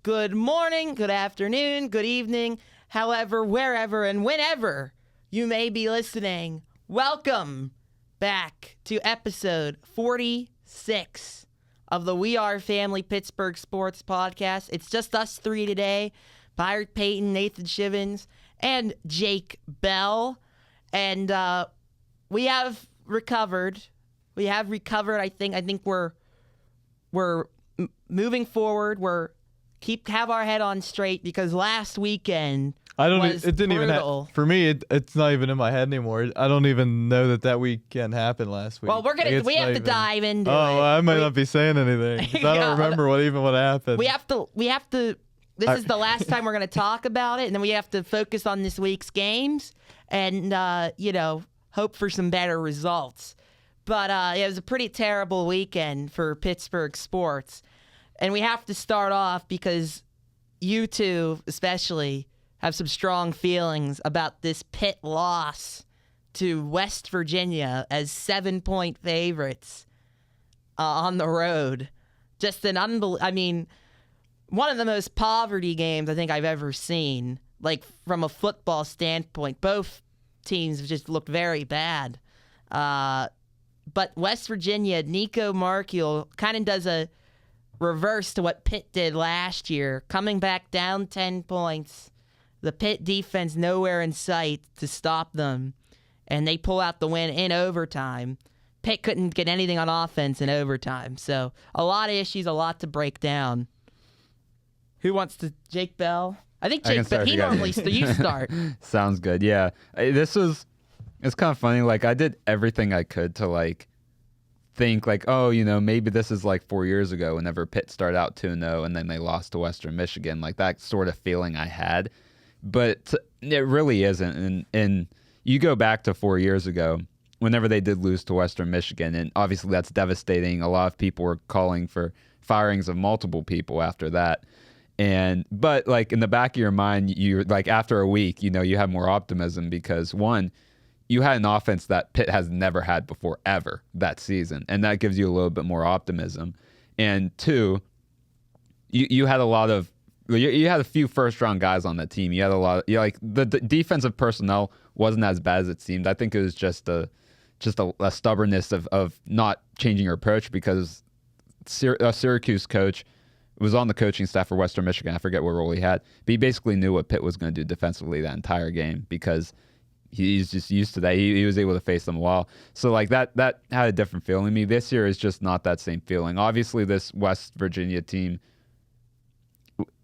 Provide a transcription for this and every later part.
good morning, good afternoon, good evening, however, wherever, and whenever you may be listening. Welcome back to episode 46 of the We Are Family Pittsburgh Sports Podcast. It's just us three today, Pirate Peyton, Nathan Schivins, and Jake Bell. And we have recovered. I think we're moving forward. Have our head on straight because last weekend was it didn't brutal. even for me. It's not even in my head anymore. I don't even know that weekend happened last week. Well, we have to dive into it. Oh, I might not be saying anything 'cause I don't remember what happened. We have to. This is the last time we're going to talk about it, and then we have to focus on this week's games and hope for some better results. But it was a pretty terrible weekend for Pittsburgh sports. And we have to start off because you two especially have some strong feelings about this Pitt loss to West Virginia as 7-point favorites on the road. Just one of the most poverty games I think I've ever seen, like from a football standpoint. Both teams just looked very bad. But West Virginia, Nico Markiel kind of does a reverse to what Pitt did last year, coming back down 10 points. The Pitt defense nowhere in sight to stop them, and they pull out the win in overtime. Pitt couldn't get anything on offense in overtime, so a lot of issues, a lot to break down. Who wants to? Jake Bell? I think Jake Bell. He normally you start. Sounds good. Yeah, it's kind of funny. Like I did everything I could to think maybe this is like 4 years ago whenever Pitt started out 2-0 and then they lost to Western Michigan, like that sort of feeling I had. But it really isn't. And you go back to 4 years ago whenever they did lose to Western Michigan, and obviously that's devastating. A lot of people were calling for firings of multiple people after that. But in the back of your mind, you after a week, you have more optimism because one, you had an offense that Pitt has never had before ever that season, and that gives you a little bit more optimism. And two, you had you had a few first-round guys on that team. You had a lot of, the defensive personnel wasn't as bad as it seemed. I think it was just a stubbornness of not changing your approach because a Syracuse coach was on the coaching staff for Western Michigan. I forget what role he had, but he basically knew what Pitt was going to do defensively that entire game because he's just used to that. He was able to face them well. So that had a different feeling to me. This year is just not that same feeling. Obviously, this West Virginia team,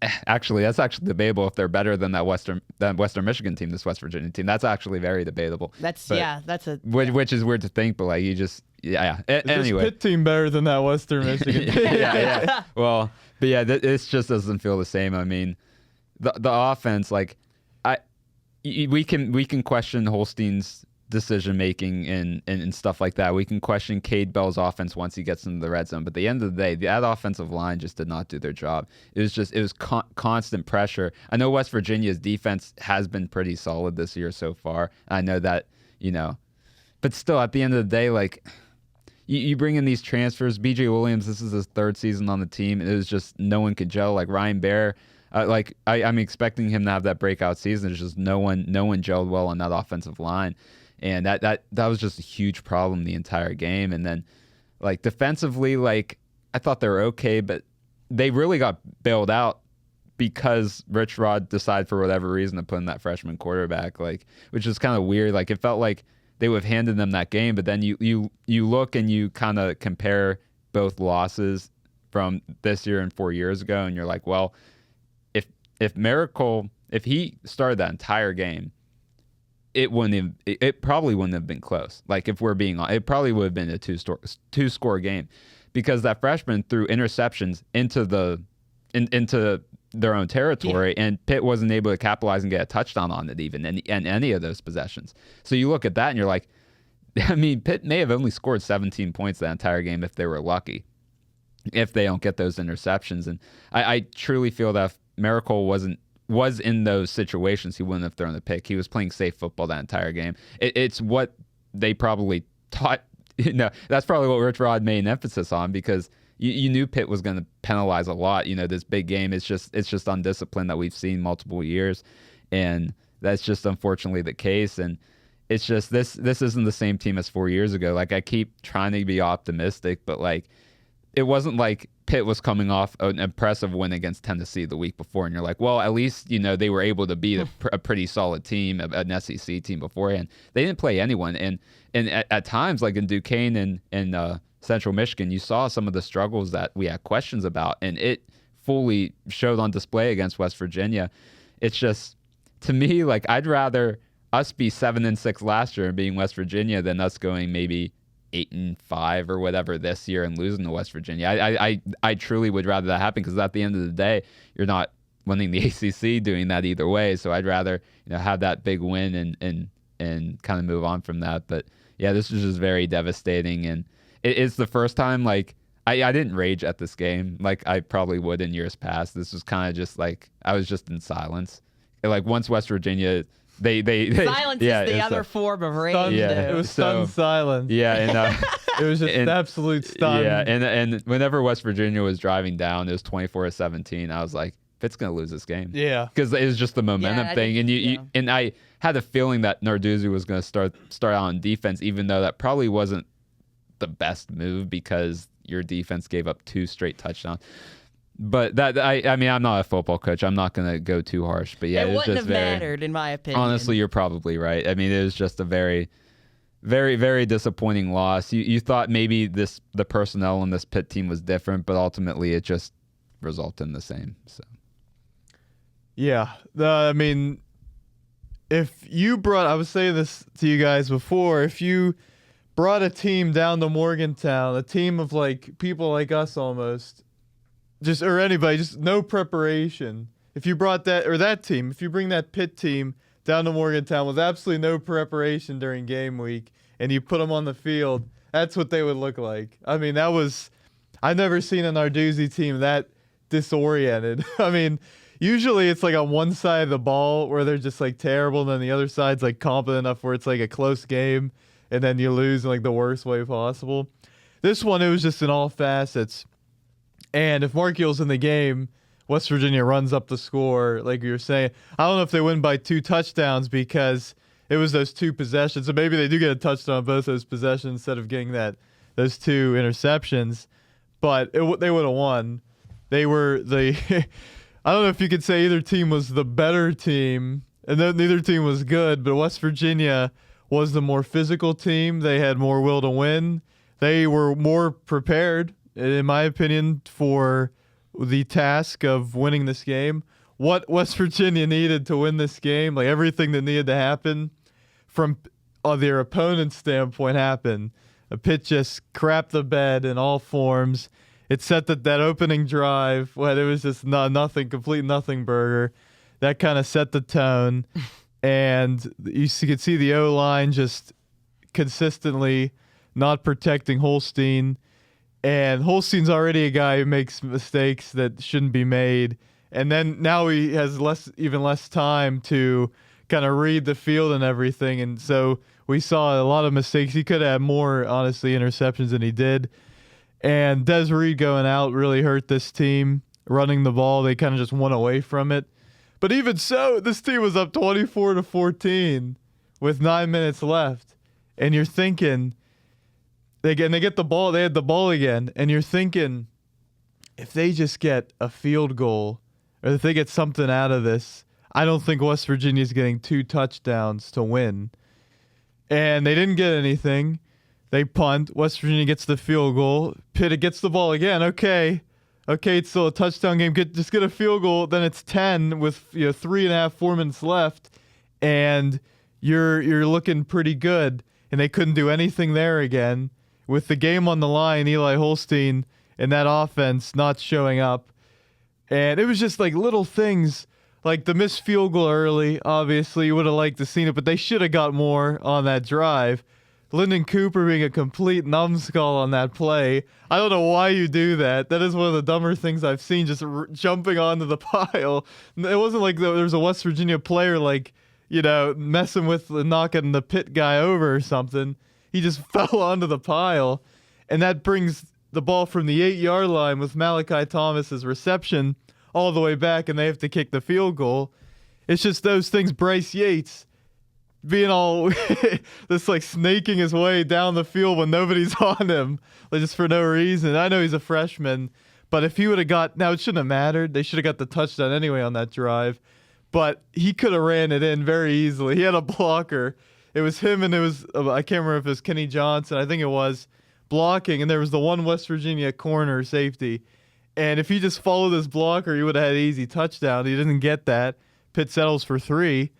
that's actually debatable if they're better than that Western Michigan team, this West Virginia team. That's actually very debatable. Which is weird to think, but anyway. Is this Pitt team better than that Western Michigan team? yeah. Well, but yeah, it just doesn't feel the same. I mean, the offense, we can question Holstein's decision making and stuff like that. We can question Cade Bell's offense once he gets into the red zone. But at the end of the day, that offensive line just did not do their job. It was constant pressure. I know West Virginia's defense has been pretty solid this year so far. I know that, but still at the end of the day, you bring in these transfers. BJ Williams, this is his third season on the team. It was just no one could gel. Ryan Baer, I'm expecting him to have that breakout season. It's just no one gelled well on that offensive line, and that was just a huge problem the entire game. And then, defensively, I thought they were okay, but they really got bailed out because Rich Rod decided for whatever reason to put in that freshman quarterback, which is kind of weird. It felt like they would have handed them that game, but then you look and you kind of compare both losses from this year and 4 years ago, and you're like, well, if Miracle, if he started that entire game, it probably wouldn't have been close. If we're being honest, it probably would have been a two-score game because that freshman threw interceptions into their own territory, and Pitt wasn't able to capitalize and get a touchdown on it even in any of those possessions. So you look at that and you're like, Pitt may have only scored 17 points that entire game if they were lucky, if they don't get those interceptions. And I truly feel that if Miracle was in those situations, he wouldn't have thrown the pick. He was playing safe football that entire game. It's what they probably taught. That's probably what Rich Rod made an emphasis on because you knew Pitt was going to penalize a lot. This big game, it's just undisciplined that we've seen multiple years, and that's just unfortunately the case. And it's just this isn't the same team as 4 years ago. Like, I keep trying to be optimistic, but like, it wasn't like Pitt was coming off an impressive win against Tennessee the week before, and you're like, well, at least they were able to beat a pretty solid team, an SEC team beforehand. They didn't play anyone, and at times, like in Duquesne and Central Michigan, you saw some of the struggles that we had questions about, and it fully showed on display against West Virginia. It's just, to me, like, I'd rather us be 7-6 last year and being West Virginia than us going maybe 8-5 or whatever this year and losing to West Virginia. I truly would rather that happen, because at the end of the day, you're not winning the ACC doing that either way. So I'd rather have that big win and kind of move on from that. But yeah, this was just very devastating, and it's the first time like I didn't rage at this game like I probably would in years past. This was kind of just like I was just in silence. Like, once West Virginia. They silence is the other form of rage. It was stunned silence. Yeah, and it was just absolute stun. Yeah, and whenever West Virginia was driving down, it was 24-17. I was like, Pitt's gonna lose this game. Yeah, because it was just the momentum thing, and I had a feeling that Narduzzi was gonna start out on defense, even though that probably wasn't the best move because your defense gave up 2 straight touchdowns. But that I mean, I'm not a football coach. I'm not going to go too harsh. But yeah, it was wouldn't just have mattered, in my opinion. Honestly, you're probably right. I mean, it was just a very, very, very disappointing loss. You thought maybe the personnel on this Pitt team was different, but ultimately it just resulted in the same. So yeah, I mean, if you I was saying this to you guys before, if you brought a team down to Morgantown, a team of like people like us almost. Or anybody, just no preparation. If you brought that team, if you bring that Pitt team down to Morgantown with absolutely no preparation during game week, and you put them on the field, that's what they would look like. I mean, I've never seen a Narduzzi team that disoriented. I mean, usually it's like on one side of the ball where they're just like terrible, and then the other side's like competent enough where it's like a close game, and then you lose in like the worst way possible. This one, it was just in all facets. And if Mark Yill's in the game, West Virginia runs up the score, like you were saying. I don't know if they win by 2 touchdowns because it was those 2 possessions. So maybe they do get a touchdown on both those possessions instead of getting those 2 interceptions. But they would have won. They were I don't know if you could say either team was the better team, and then neither team was good. But West Virginia was the more physical team. They had more will to win. They were more prepared, in my opinion, for the task of winning this game. What West Virginia needed to win this game, like everything that needed to happen from their opponent's standpoint happened. Pitt just crapped the bed in all forms. It set that opening drive when it was just nothing, complete nothing burger. That kind of set the tone. And you could see the O-line just consistently not protecting Holstein. And Holstein's already a guy who makes mistakes that shouldn't be made. And then now he has even less time to kind of read the field and everything. And so we saw a lot of mistakes. He could have had more, honestly, interceptions than he did. And Des Reed going out really hurt this team. Running the ball, they kind of just went away from it. But even so, this team was up 24-14 with 9 minutes left. And you're thinking, they get the ball, they had the ball again, and you're thinking, if they just get a field goal, or if they get something out of this, I don't think West Virginia's getting 2 touchdowns to win. And they didn't get anything. They punt. West Virginia gets the field goal. Pitt gets the ball again. Okay, it's still a touchdown game. Just get a field goal. Then it's 10 with 3.5, 4 minutes left, and you're looking pretty good. And they couldn't do anything there again. With the game on the line, Eli Holstein and that offense not showing up. And it was just like little things, like the missed field goal early. Obviously, you would have liked to seen it, but they should have got more on that drive. Lyndon Cooper being a complete numbskull on that play. I don't know why you do that. That is one of the dumber things I've seen, just jumping onto the pile. It wasn't like there was a West Virginia player messing with knocking the Pitt guy over or something. He just fell onto the pile. And that brings the ball from the 8-yard line with Malachi Thomas's reception all the way back, and they have to kick the field goal. It's just those things. Bryce Yates being all this like snaking his way down the field when nobody's on him, like just for no reason. I know he's a freshman, but if he would have got, now it shouldn't have mattered. They should have got the touchdown anyway on that drive, but he could have ran it in very easily. He had a blocker. It was him, and it was I can't remember if it was Kenny Johnson. I think it was blocking, and there was the one West Virginia corner safety. And if he just followed this blocker, he would have had an easy touchdown. He didn't get that. Pitt settles for 3.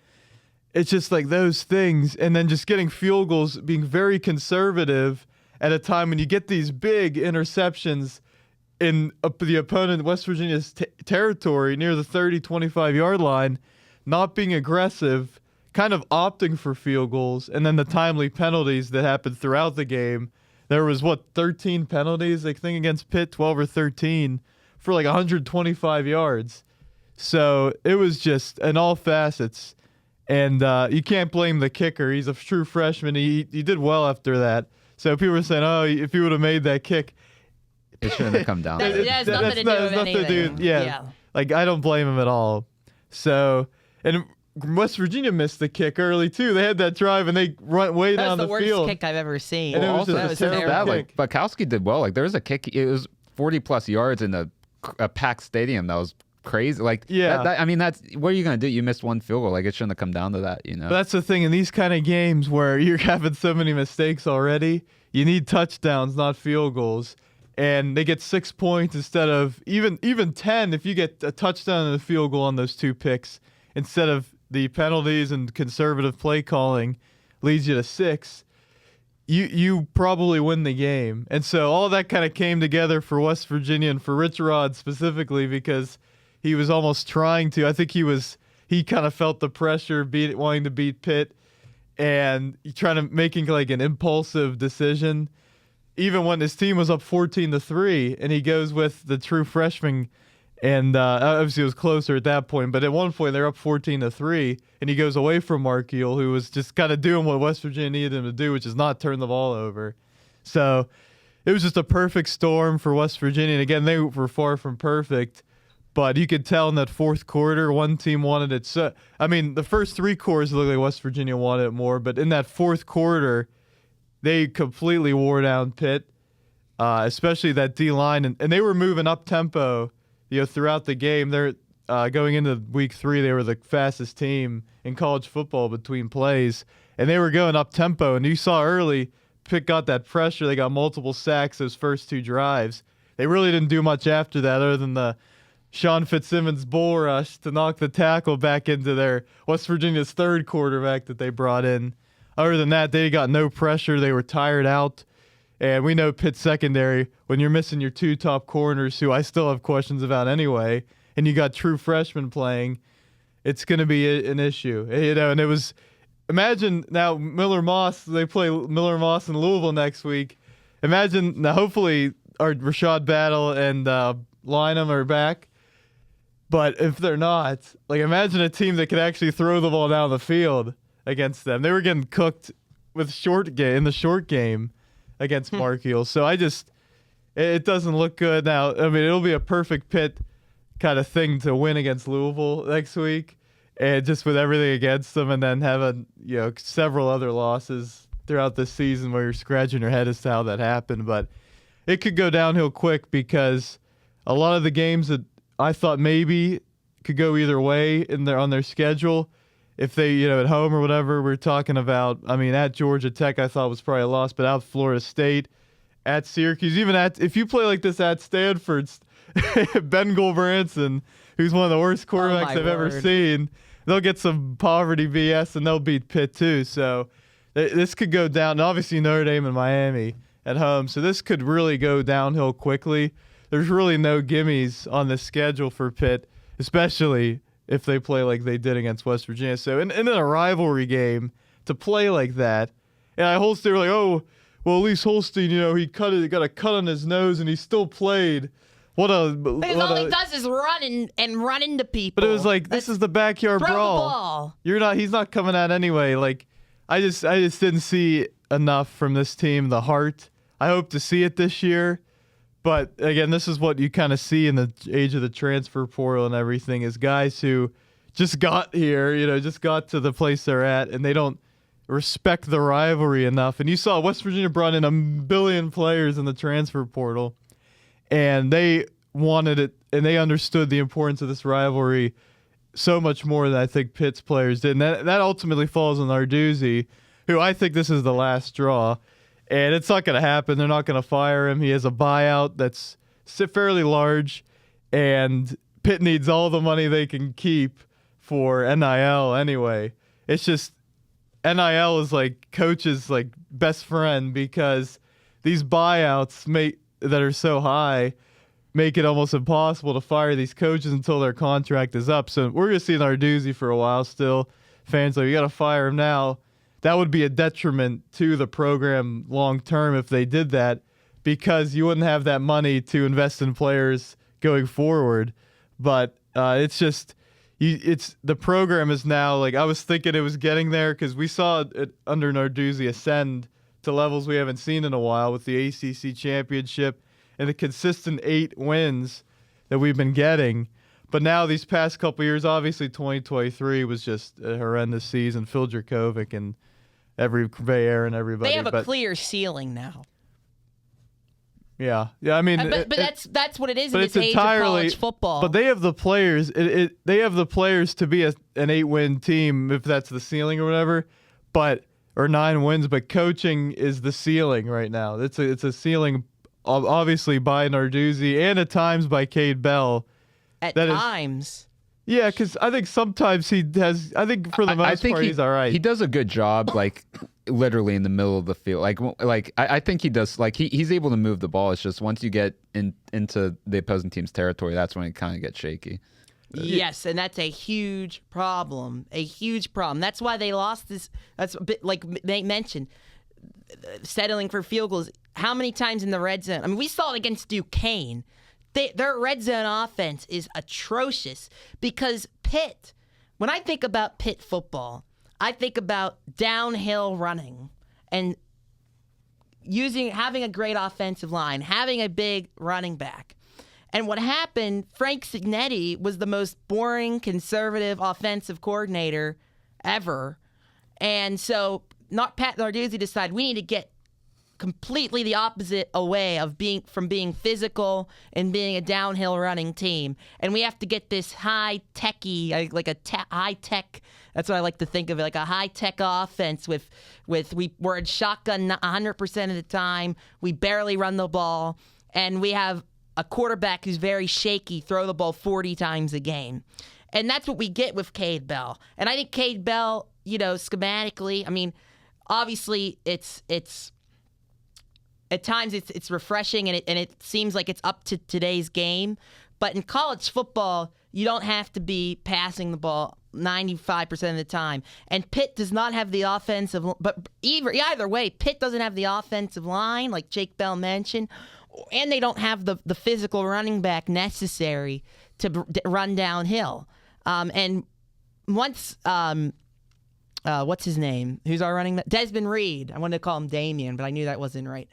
It's just like those things. And then just getting field goals, being very conservative at a time when you get these big interceptions in the opponent, West Virginia's territory, near the 30, 25-yard line, not being aggressive, kind of opting for field goals, and then the timely penalties that happened throughout the game. There was, 13 penalties, I think, against Pitt, 12 or 13, for like 125 yards. So it was just in all facets. And you can't blame the kicker. He's a true freshman. He did well after that. So people were saying, oh, if he would have made that kick. It shouldn't have come down. That has nothing to do with anything. Yeah. Like, I don't blame him at all. So, and West Virginia missed the kick early, too. They had that drive, and they run way down the field. That was the worst kick I've ever seen. And it was also, just a terrible kick. Like, Bukowski did well. Like, there was a kick. It was 40-plus yards in a packed stadium. That was crazy. Like, yeah. I mean, that's what are you going to do? You missed one field goal. Like, it shouldn't have come down to that, you know? But that's the thing. In these kind of games where you're having so many mistakes already, you need touchdowns, not field goals. And they get 6 points instead of even 10 if you get a touchdown and a field goal on those 2 picks instead of the penalties and conservative play calling leads you to 6. You probably win the game. And so all that kind of came together for West Virginia and for Rich Rod specifically because he was almost trying to. I think he kind of felt the pressure wanting to beat Pitt and making like an impulsive decision. Even when his team was up 14-3, and he goes with the true freshman, and obviously it was closer at that point, but at one point they're up 14-3, and he goes away from Markeel, who was just kind of doing what West Virginia needed him to do, which is not turn the ball over. So it was just a perfect storm for West Virginia, and again, they were far from perfect, but you could tell in that fourth quarter, one team wanted it. So, I mean, the first 3 quarters looked like West Virginia wanted it more, but in that fourth quarter, they completely wore down Pitt, especially that D-line. And they were moving up-tempo throughout the game. They're going into week 3, they were the fastest team in college football between plays. And they were going up-tempo. And you saw early, Pitt got that pressure. They got multiple sacks those first 2 drives. They really didn't do much after that other than the Sean Fitzsimmons bull rush to knock the tackle back into their West Virginia's 3rd quarterback that they brought in. Other than that, they got no pressure. They were tired out. And we know Pitt secondary, when you're missing your 2 top corners, who I still have questions about anyway, and you got true freshmen playing, it's going to be an issue. And it was, imagine now Miller Moss, they play Miller Moss in Louisville next week. Imagine, now hopefully our Rashad Battle and Lynham are back. But if they're not, like imagine a team that could actually throw the ball down the field against them. They were getting cooked with in the short game against Markeel. So it doesn't look good now. I mean, it'll be a perfect Pitt kind of thing to win against Louisville next week, and just with everything against them, and then have several other losses throughout the season where you're scratching your head as to how that happened. But it could go downhill quick because a lot of the games that I thought maybe could go either way on their schedule. If they, at home or whatever, we're talking about, I mean, at Georgia Tech, I thought was probably a loss, but out Florida State, at Syracuse, even if you play like this at Stanford, Ben Gulbranson, who's one of the worst quarterbacks I've ever seen, they'll get some poverty BS and they'll beat Pitt too. So this could go down. And obviously Notre Dame and Miami at home. So this could really go downhill quickly. There's really no gimmies on the schedule for Pitt, especially if they play like they did against West Virginia. So in a rivalry game, to play like that, and Holstein were like, oh, well, at least Holstein, he got a cut on his nose and he still played. Because all he does is run into people. But it was like, this is the backyard brawl. He's not coming out anyway. Like, I just didn't see enough from this team, the heart. I hope to see it this year, But again, this is what you kind of see in the age of the transfer portal and everything is guys who just got here, just got to the place they're at, and they don't respect the rivalry enough. And you saw West Virginia brought in 1 billion players in the transfer portal, and they wanted it, and they understood the importance of this rivalry so much more than I think Pitt's players did. And that ultimately falls on Narduzzi, who I think this is the last straw. And it's not going to happen. They're not going to fire him. He has a buyout that's fairly large, and Pitt needs all the money they can keep for NIL anyway. It's just NIL is like coach's like best friend because these buyouts that are so high make it almost impossible to fire these coaches until their contract is up. So we're going to see Narduzzi for a while still. Fans are you got to fire him now. That would be a detriment to the program long term if they did that because you wouldn't have that money to invest in players going forward. But it's just the program is now like I was thinking it was getting there because we saw it under Narduzzi ascend to levels we haven't seen in a while with the ACC championship and the consistent 8 wins that we've been getting. But now these past couple years, obviously 2023 was just a horrendous season. Phil Dracovic and Bay Air and everybody. They have a clear ceiling now. Yeah. I mean, but that's what it is in this age of college football. But they have the players. They have the players to be an 8-win team if that's the ceiling or whatever. Or 9 wins. But coaching is the ceiling right now. It's a ceiling, obviously by Narduzzi and at times by Cade Bell. At times. Yeah, because I think sometimes he has. I think for the most part he's all right. He does a good job, like literally in the middle of the field. I think he does. Like he's able to move the ball. It's just once you get into the opposing team's territory, that's when it kind of gets shaky. Yes, and that's a huge problem. A huge problem. That's why they lost this. That's a bit like they mentioned, settling for field goals. How many times in the red zone? I mean, we saw it against Duquesne. Their red zone offense is atrocious because Pitt, when I think about Pitt football, I think about downhill running and having a great offensive line, having a big running back. And what happened, Frank Cignetti was the most boring, conservative offensive coordinator ever. And so Pat Narduzzi decided we need to get completely the opposite away of being physical and being a downhill running team, and we have to get this high-techy, like high-tech. That's what I like to think of it, like a high-tech offense we're in shotgun 100% of the time. We barely run the ball, and we have a quarterback who's very shaky, throw the ball 40 times a game, and that's what we get with Cade Bell. And I think Cade Bell, schematically, I mean, obviously it's. At times it's refreshing and it seems like it's up to today's game. But in college football, you don't have to be passing the ball 95% of the time. And Pitt does not have the offensive, but either way, Pitt doesn't have the offensive line like Jake Bell mentioned, and they don't have the physical running back necessary to run downhill. And once what's his name? Who's our running back? Desmond Reed. I wanted to call him Damien, but I knew that wasn't right.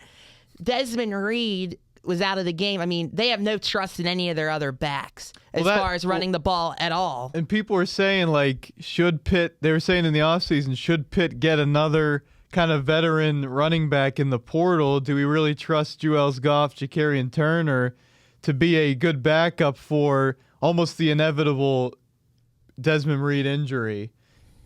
Desmond Reed was out of the game. I mean, they have no trust in any of their other backs as far as running the ball at all. And people were saying, like, they were saying in the offseason, should Pitt get another kind of veteran running back in the portal? Do we really trust Juelz Goff, Jakarian Turner to be a good backup for almost the inevitable Desmond Reed injury?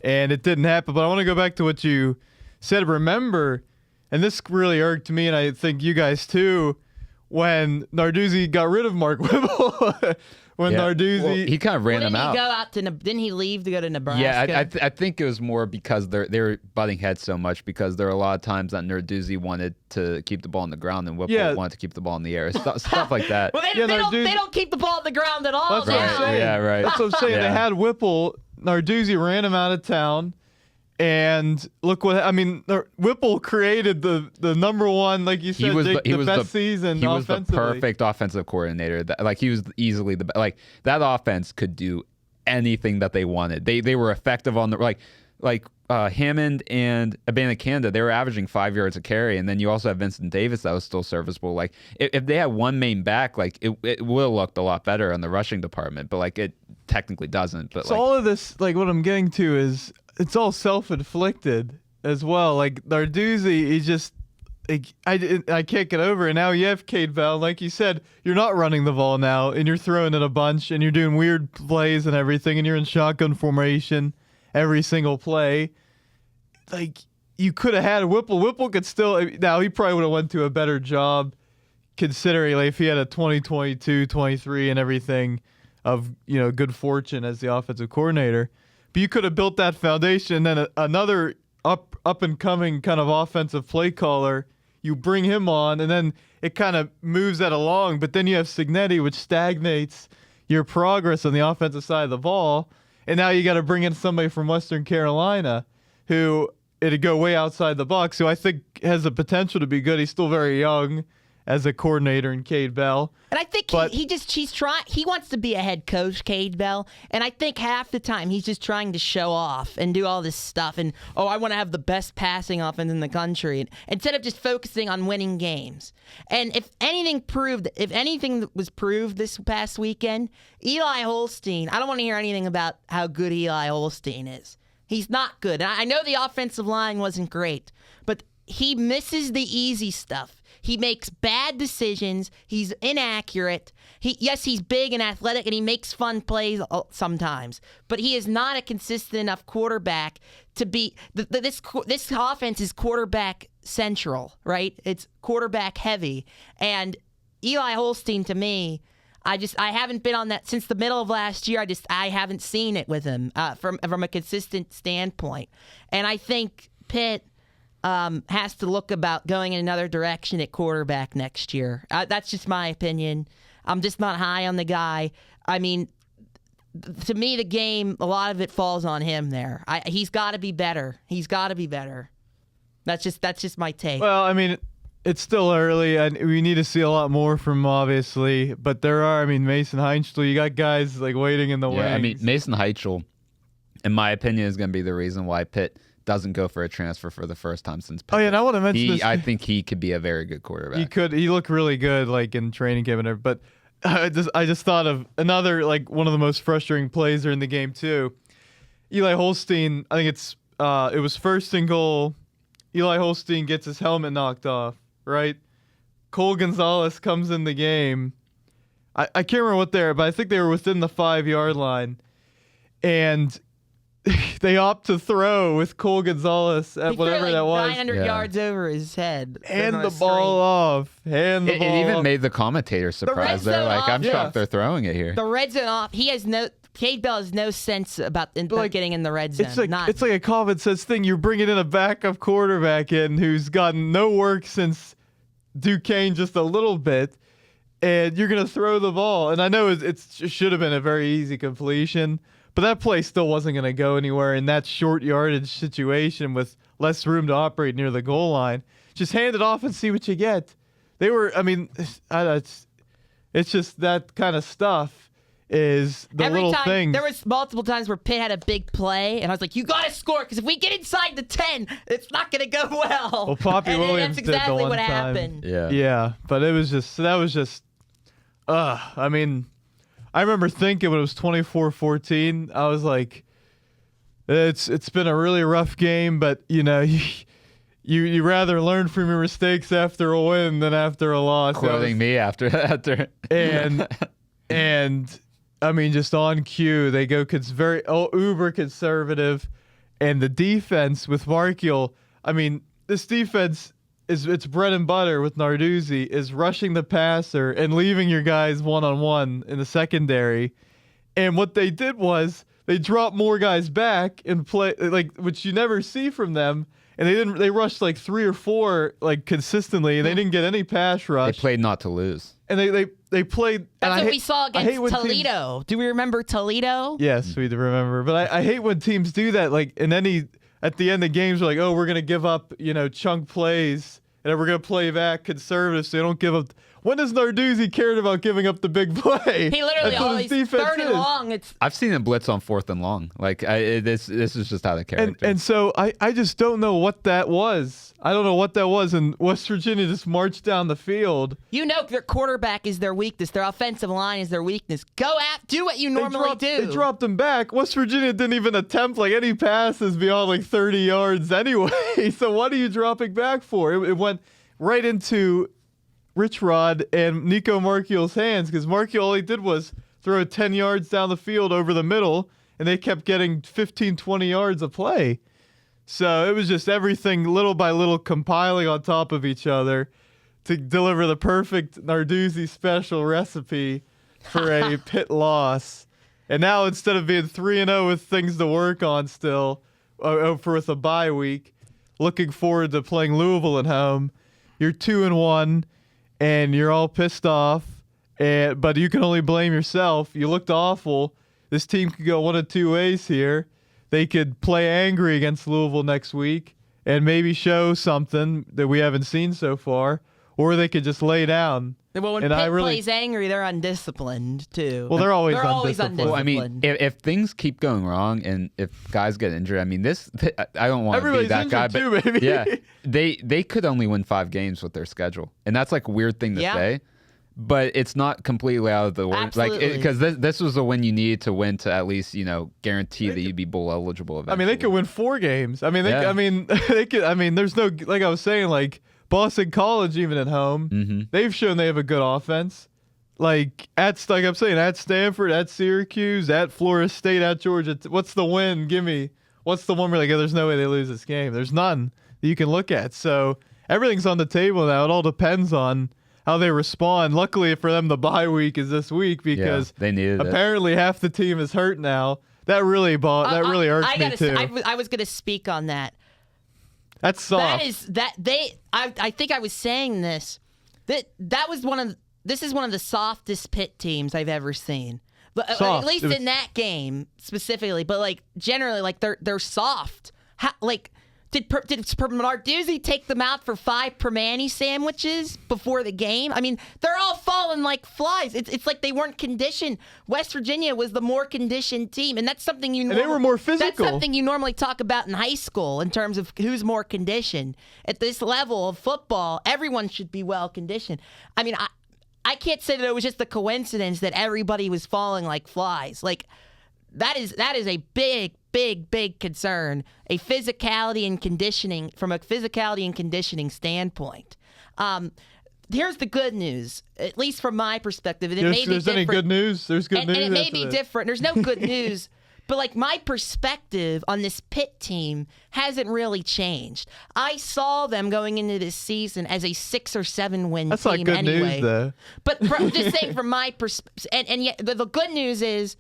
And it didn't happen. But I want to go back to what you said. Remember, and this really irked me, and I think you guys too, when Narduzzi got rid of Mark Whipple. He kind of ran him out. Didn't he leave to go to Nebraska? Yeah, I think it was more because they were butting heads so much because there were a lot of times that Narduzzi wanted to keep the ball on the ground and Whipple wanted to keep the ball in the air. Stuff like that. Well, they don't keep the ball on the ground at all. That's what I'm saying. Yeah, right. That's what I'm saying. They had Whipple. Narduzzi ran him out of town. And look Whipple created the number one, like you said, the best season. He was the perfect offensive coordinator. He was easily that offense could do anything that they wanted. They were effective on the Hammond and Abanikanda, they were averaging 5 yards a carry, and then you also have Vincent Davis that was still serviceable. Like if they had one main back, like it would have looked a lot better in the rushing department, but like it technically doesn't. But so like, all of this, like what I'm getting to is it's all self-inflicted as well. Like Narduzzi, he just like I can't get over it. Now you have Cade Bell, like you said, you're not running the ball now, and you're throwing it a bunch, and you're doing weird plays and everything, and you're in shotgun formation every single play. Like you could have had Whipple. Whipple could still. Now he probably would have went to a better job, considering like if he had a 2022, 23, and everything of good fortune as the offensive coordinator. But you could have built that foundation, and then another up and coming kind of offensive play caller. You bring him on, and then it kind of moves that along. But then you have Cignetti, which stagnates your progress on the offensive side of the ball. And now you got to bring in somebody from Western Carolina who it'd go way outside the box, who I think has the potential to be good. He's still very young as a coordinator in Cade Bell. And I think he wants to be a head coach, Cade Bell. And I think half the time he's just trying to show off and do all this stuff. And, I want to have the best passing offense in the country. Instead of just focusing on winning games. And if anything was proved this past weekend, Eli Holstein, I don't want to hear anything about how good Eli Holstein is. He's not good. And I know the offensive line wasn't great, but he misses the easy stuff. He makes bad decisions. He's inaccurate. He's big and athletic, and he makes fun plays sometimes. But he is not a consistent enough quarterback to be. This offense is quarterback central, right? It's quarterback heavy. And Eli Holstein, to me, I haven't been on that since the middle of last year. I haven't seen it with him from a consistent standpoint. And I think Pitt has to look about going in another direction at quarterback next year. That's just my opinion. I'm just not high on the guy. I mean, to me, the game, a lot of it falls on him there. He's got to be better. He's got to be better. That's just my take. Well, I mean, it's still early, and we need to see a lot more from him, obviously. But Mason Heinzl, you got guys like waiting in the wings. Yeah, I mean, Mason Heinzl, in my opinion, is going to be the reason why Pitt doesn't go for a transfer for the first time since Pitt. Oh, yeah, and I want to mention this. I think he could be a very good quarterback. He looked really good, like in training camp and everything. But I just thought of another, like one of the most frustrating plays during the game too. Eli Holstein, I think it was first and goal. Eli Holstein gets his helmet knocked off, right? Cole Gonzalez comes in the game. I can't remember what they were, but I think they were within the 5-yard line. And they opt to throw with Cole Gonzalez at whatever that was. 900 yards over his head. Hand the ball off. It even made the commentators surprised. They're like, I'm shocked they're throwing it here. The red zone off. Cade Bell has no sense about getting in the red zone. It's like a common sense thing. You're bringing in a backup quarterback who's gotten no work since Duquesne just a little bit, and you're going to throw the ball. And I know it should have been a very easy completion, but that play still wasn't going to go anywhere in that short yardage situation with less room to operate near the goal line. Just hand it off and see what you get. It's just that kind of stuff is the little thing. There was multiple times where Pitt had a big play, and I was like, you got to score, because if we get inside the 10, it's not going to go well. Well, Poppy Williams that's exactly did the one what time. happened. Yeah, but I remember thinking when it was 24-14, I was like, it's been a really rough game, but you rather learn from your mistakes after a win than after a loss. Quoting me after. And I mean, just on cue, they go uber conservative, and the defense with Markiel. I mean, this defense it's bread and butter with Narduzzi, is rushing the passer and leaving your guys one-on-one in the secondary. And what they did was they dropped more guys back and play, which you never see from them. And they rushed like 3 or 4 consistently, and they didn't get any pass rush. They played not to lose. And they played. That's what we saw against Toledo. Do we remember Toledo? Yes, we do remember. But I hate when teams do that. At the end of games, we're like, we're going to give up, chunk plays, and we're going to play back conservative so they don't give up. When has Narduzzi cared about giving up the big play? He literally That's what always his defense third and is. long. I've seen him blitz on 4th and long. Like this is just how the character. And so I just don't know what that was. I don't know what that was. And West Virginia just marched down the field. You know their quarterback is their weakness. Their offensive line is their weakness. Do what you normally do. They dropped him back. West Virginia didn't even attempt like any passes beyond like 30 yards anyway. So what are you dropping back for? It went right into Rich Rod and Nico Marchiol's hands because Marchiol, all he did was throw 10 yards down the field over the middle, and they kept getting 15, 20 yards of play. So it was just everything little by little compiling on top of each other to deliver the perfect Narduzzi special recipe for a Pitt loss. And now instead of being 3-0 with things to work on still, with a bye week, looking forward to playing Louisville at home, you're 2-1. And you're all pissed off, but you can only blame yourself. You looked awful. This team could go one of two ways here. They could play angry against Louisville next week and maybe show something that we haven't seen so far, or they could just lay down. Well, when Pitt plays angry, they're undisciplined, too. Well, they're always undisciplined. Well, I mean, if things keep going wrong and if guys get injured, I mean, I don't want to be that guy, too, but baby. yeah, they could only win 5 games with their schedule, and that's like a weird thing to say, but it's not completely out of the world. Like because this was a win you needed to win to at least guarantee that you'd be bowl eligible eventually. I mean, they could win 4 games. I mean, they could. I mean, there's no, like I was saying, like Boston College, even at home, they've shown they have a good offense. Like I'm saying, at Stanford, at Syracuse, at Florida State, at Georgia. What's the win? Give me. What's the one where like, there's no way they lose this game? There's none that you can look at. So everything's on the table now. It all depends on how they respond. Luckily for them, the bye week is this week because they needed apparently half the team is hurt now. That really irks me too. I was going to speak on that. That's soft. I think I was saying this. This is one of the softest Pitt teams I've ever seen. But at least in that game specifically, but like generally, like they're soft. Did Narduzzi take them out for 5 Permani sandwiches before the game? I mean, they're all falling like flies. It's like they weren't conditioned. West Virginia was the more conditioned team, and that's something they were more physical. That's something you normally talk about in high school in terms of who's more conditioned. At this level of football, everyone should be well conditioned. I mean, I can't say that it was just a coincidence that everybody was falling like flies. Like that is a big concern. A physicality and conditioning from a physicality and conditioning standpoint. Here's the good news, at least from my perspective. And There's any good news? There's good news. And it may be different. There's no good news. But like my perspective on this Pitt team hasn't really changed. I saw them going into this season as a 6 or 7 win That's team not good anyway. news, though. But I'm just saying from my perspective, and yet the good news is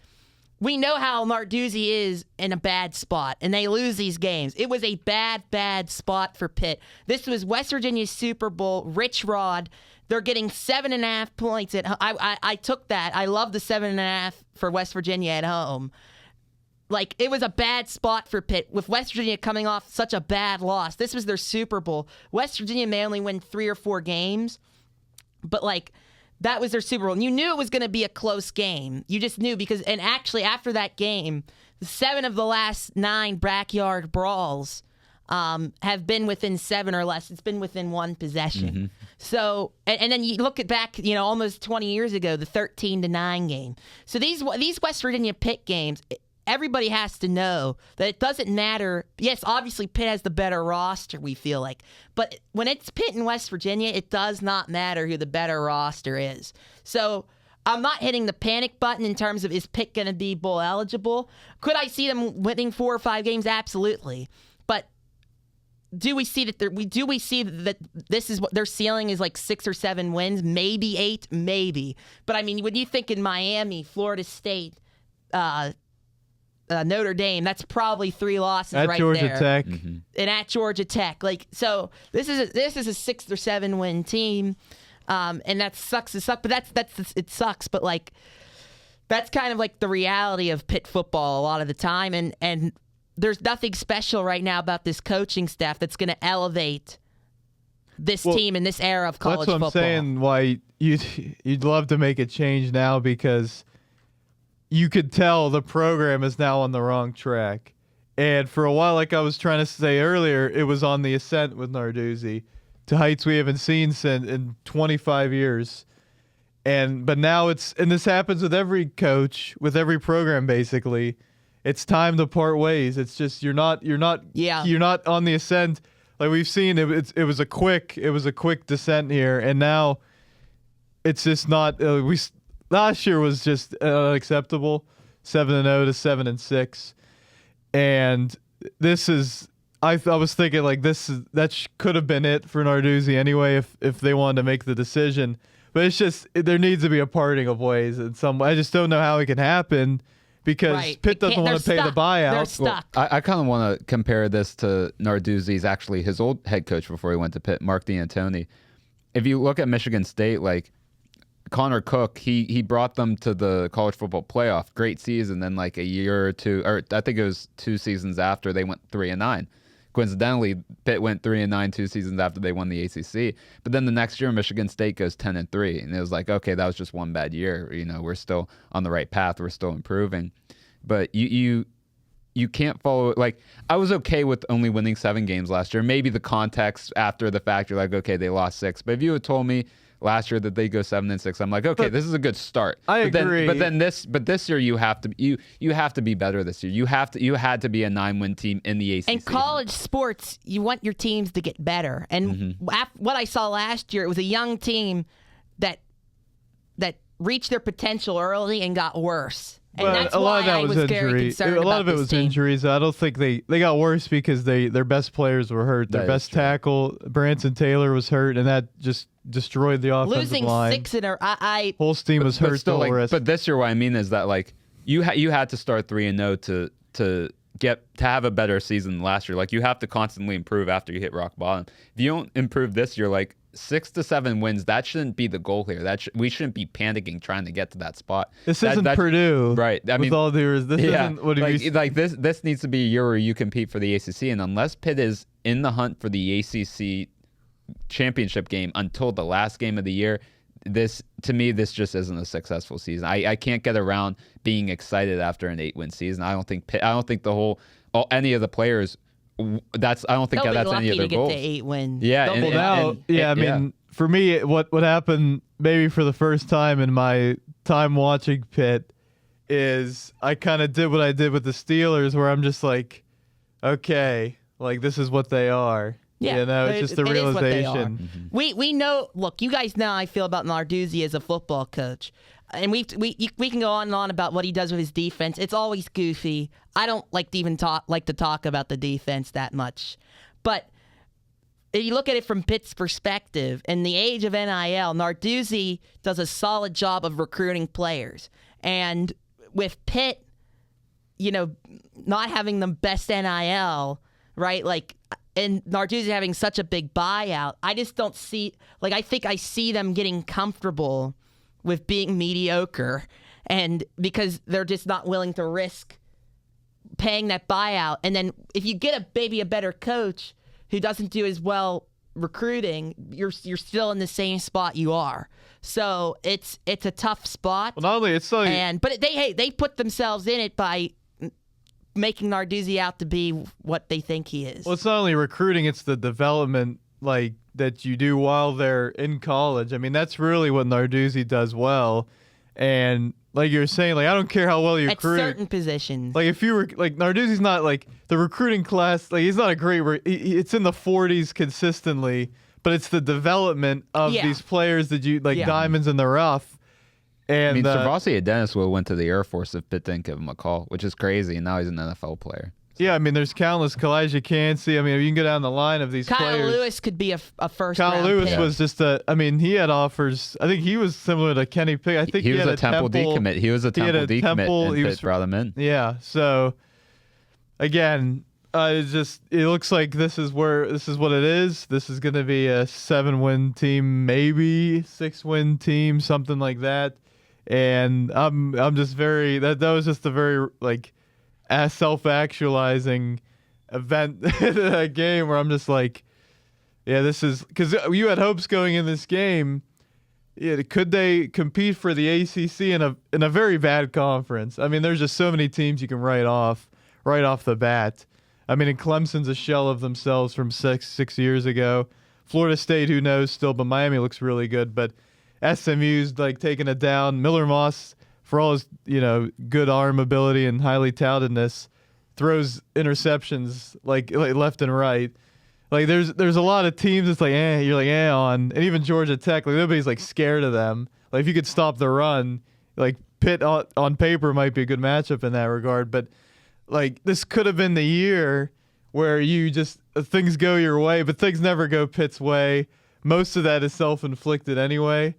we know how Narduzzi is in a bad spot, and they lose these games. It was a bad spot for Pitt. This was West Virginia's Super Bowl. Rich Rod. They're getting 7.5 points at home. I took that. I love the 7.5 for West Virginia at home. Like, it was a bad spot for Pitt with West Virginia coming off such a bad loss. This was their Super Bowl. West Virginia may only win 3 or 4 games, but, like, that was their Super Bowl. And you knew it was going to be a close game. You just knew because, and actually after that game, 7 of the last 9 Backyard Brawls have been within 7 or less. It's been within 1 possession. Mm-hmm. So, and then you look at back, almost 20 years ago, the 13-9 game. So these West Virginia Pitt games, everybody has to know that it doesn't matter. Yes, obviously Pitt has the better roster, we feel like. But when it's Pitt and West Virginia, it does not matter who the better roster is. So I'm not hitting the panic button in terms of is Pitt going to be bowl eligible. Could I see them winning 4 or 5 games? Absolutely. But do we see that this is what their ceiling is, like 6 or 7 wins, maybe 8, maybe. But I mean, when you think in Miami, Florida State, Notre Dame, that's probably 3 losses at right Georgia there. Tech. Mm-hmm. And at Georgia Tech, like, so this is a 6 or 7 win team, and that sucks to suck. But it sucks. But like, that's kind of like the reality of Pitt football a lot of the time, and there's nothing special right now about this coaching staff that's going to elevate this team in this era of college football. That's what I'm saying. Why you'd love to make a change now because you could tell the program is now on the wrong track. And for a while, like I was trying to say earlier, it was on the ascent with Narduzzi to heights we haven't seen in 25 years. But now and this happens with every coach, with every program basically. It's time to part ways. It's just you're not on the ascent. Like we've seen, it was a quick descent here, and now it's just not. Last year was just unacceptable, 7-0 to 7-6, and this is. I was thinking like could have been it for Narduzzi anyway if they wanted to make the decision. But it's just there needs to be a parting of ways in some way. I just don't know how it can happen because Pitt doesn't want to pay the buyout. They're stuck. Well, I kind of want to compare this to Narduzzi's actually his old head coach before he went to Pitt, Mark D'Antoni. If you look at Michigan State, like Connor Cook, he brought them to the college football playoff, great season. Then like a year or two, or I think it was 2 seasons after, they went 3-9. Coincidentally, Pitt went 3-9 2 seasons after they won the ACC. But then the next year, Michigan State goes 10-3, and it was like, okay, that was just one bad year. You know, we're still on the right path. We're still improving. But you can't follow. Like, I was okay with only winning 7 games last year. Maybe the context after the fact, you're like, okay, they lost 6. But if you had told me last year that they go 7-6, I'm like, okay, this is a good start. I agree. But this year you have to be better this year. You had to be a 9-win team in the ACC. In college sports, you want your teams to get better. And what I saw last year, it was a young team that reached their potential early and got worse. And that's a lot why of that I was injury. very concerned A lot about of it this was team. injuries. I don't think they got worse because their best players were hurt. Their best tackle, Branson Taylor, was hurt, and that just destroyed the offensive Losing line. 6 in a Holstein was hurt. Still, but this year, what I mean is that like you had to start 3-0 to have a better season than last year. Like you have to constantly improve after you hit rock bottom. If you don't improve this year, like 6 to 7 wins, that shouldn't be the goal here. We shouldn't be panicking trying to get to that spot. This isn't Purdue, right? I mean, with all due respect, this isn't what this needs to be a year where you compete for the ACC, and unless Pitt is in the hunt for the ACC championship game until the last game of the year, this just isn't a successful season. I can't get around being excited after an 8-win season. I don't think any of the players. I don't think that's any of their goals. To get to 8 wins. Yeah, I mean, for me, what happened maybe for the first time in my time watching Pitt is I kind of did what I did with the Steelers, where I'm just like, okay, like this is what they are. Yeah, you know, it's just the realization. We know. Look, you guys know how I feel about Narduzzi as a football coach, and we can go on and on about what he does with his defense. It's always goofy. I don't like to even talk about the defense that much, but if you look at it from Pitt's perspective, in the age of NIL, Narduzzi does a solid job of recruiting players, and with Pitt, you know, not having the best NIL, right? Like. And Narduzzi having such a big buyout, I just don't see, like, I think I see them getting comfortable with being mediocre, and because they're just not willing to risk paying that buyout. And then if you get a better coach who doesn't do as well recruiting, you're still in the same spot you are. So it's a tough spot. Well, not only it's so, but they put themselves in it by making Narduzzi out to be what they think he is. Well, it's not only recruiting, it's the development like that you do while they're in college. I mean, that's really what Narduzzi does well. And like you're saying, like I don't care how well you recruit. At certain positions. Like if you were like Narduzzi's not like the recruiting class, like he's not a great it's in the 40s consistently, but it's the development of these players that you like diamonds in the rough. And, I mean, Travasi Adeniswo went to the Air Force if Pitt didn't give him a call, which is crazy, and now he's an NFL player. Yeah, I mean, there's countless. Kalijah Cansey. I mean, you can go down the line of these players. Kyle Lewis could be a first Kyle round Lewis pick. was just he had offers. I think he was similar to Kenny Pickett. I think he was a Temple decommit. He was a Temple decommit, and Pitt brought him in. Yeah, so, again, it looks like this is what it is. This is going to be a 7-win team, maybe 6-win team, something like that. And I'm just very that was just a very like self-actualizing event that game where I'm just like, yeah, this is because you had hopes going in this game. Yeah, could they compete for the ACC in a very bad conference? I mean, there's just so many teams you can write off the bat. I mean, and Clemson's a shell of themselves from six years ago. Florida State, who knows still, but Miami looks really good. But SMU's like taking it down. Miller Moss, for all his good arm ability and highly touted,ness, throws interceptions like left and right. Like there's a lot of teams that's like you're like on, and even Georgia Tech, like nobody's like scared of them. Like if you could stop the run, like Pitt on paper might be a good matchup in that regard, but like this could have been the year where you just things go your way, but things never go Pitt's way. Most of that is self-inflicted anyway,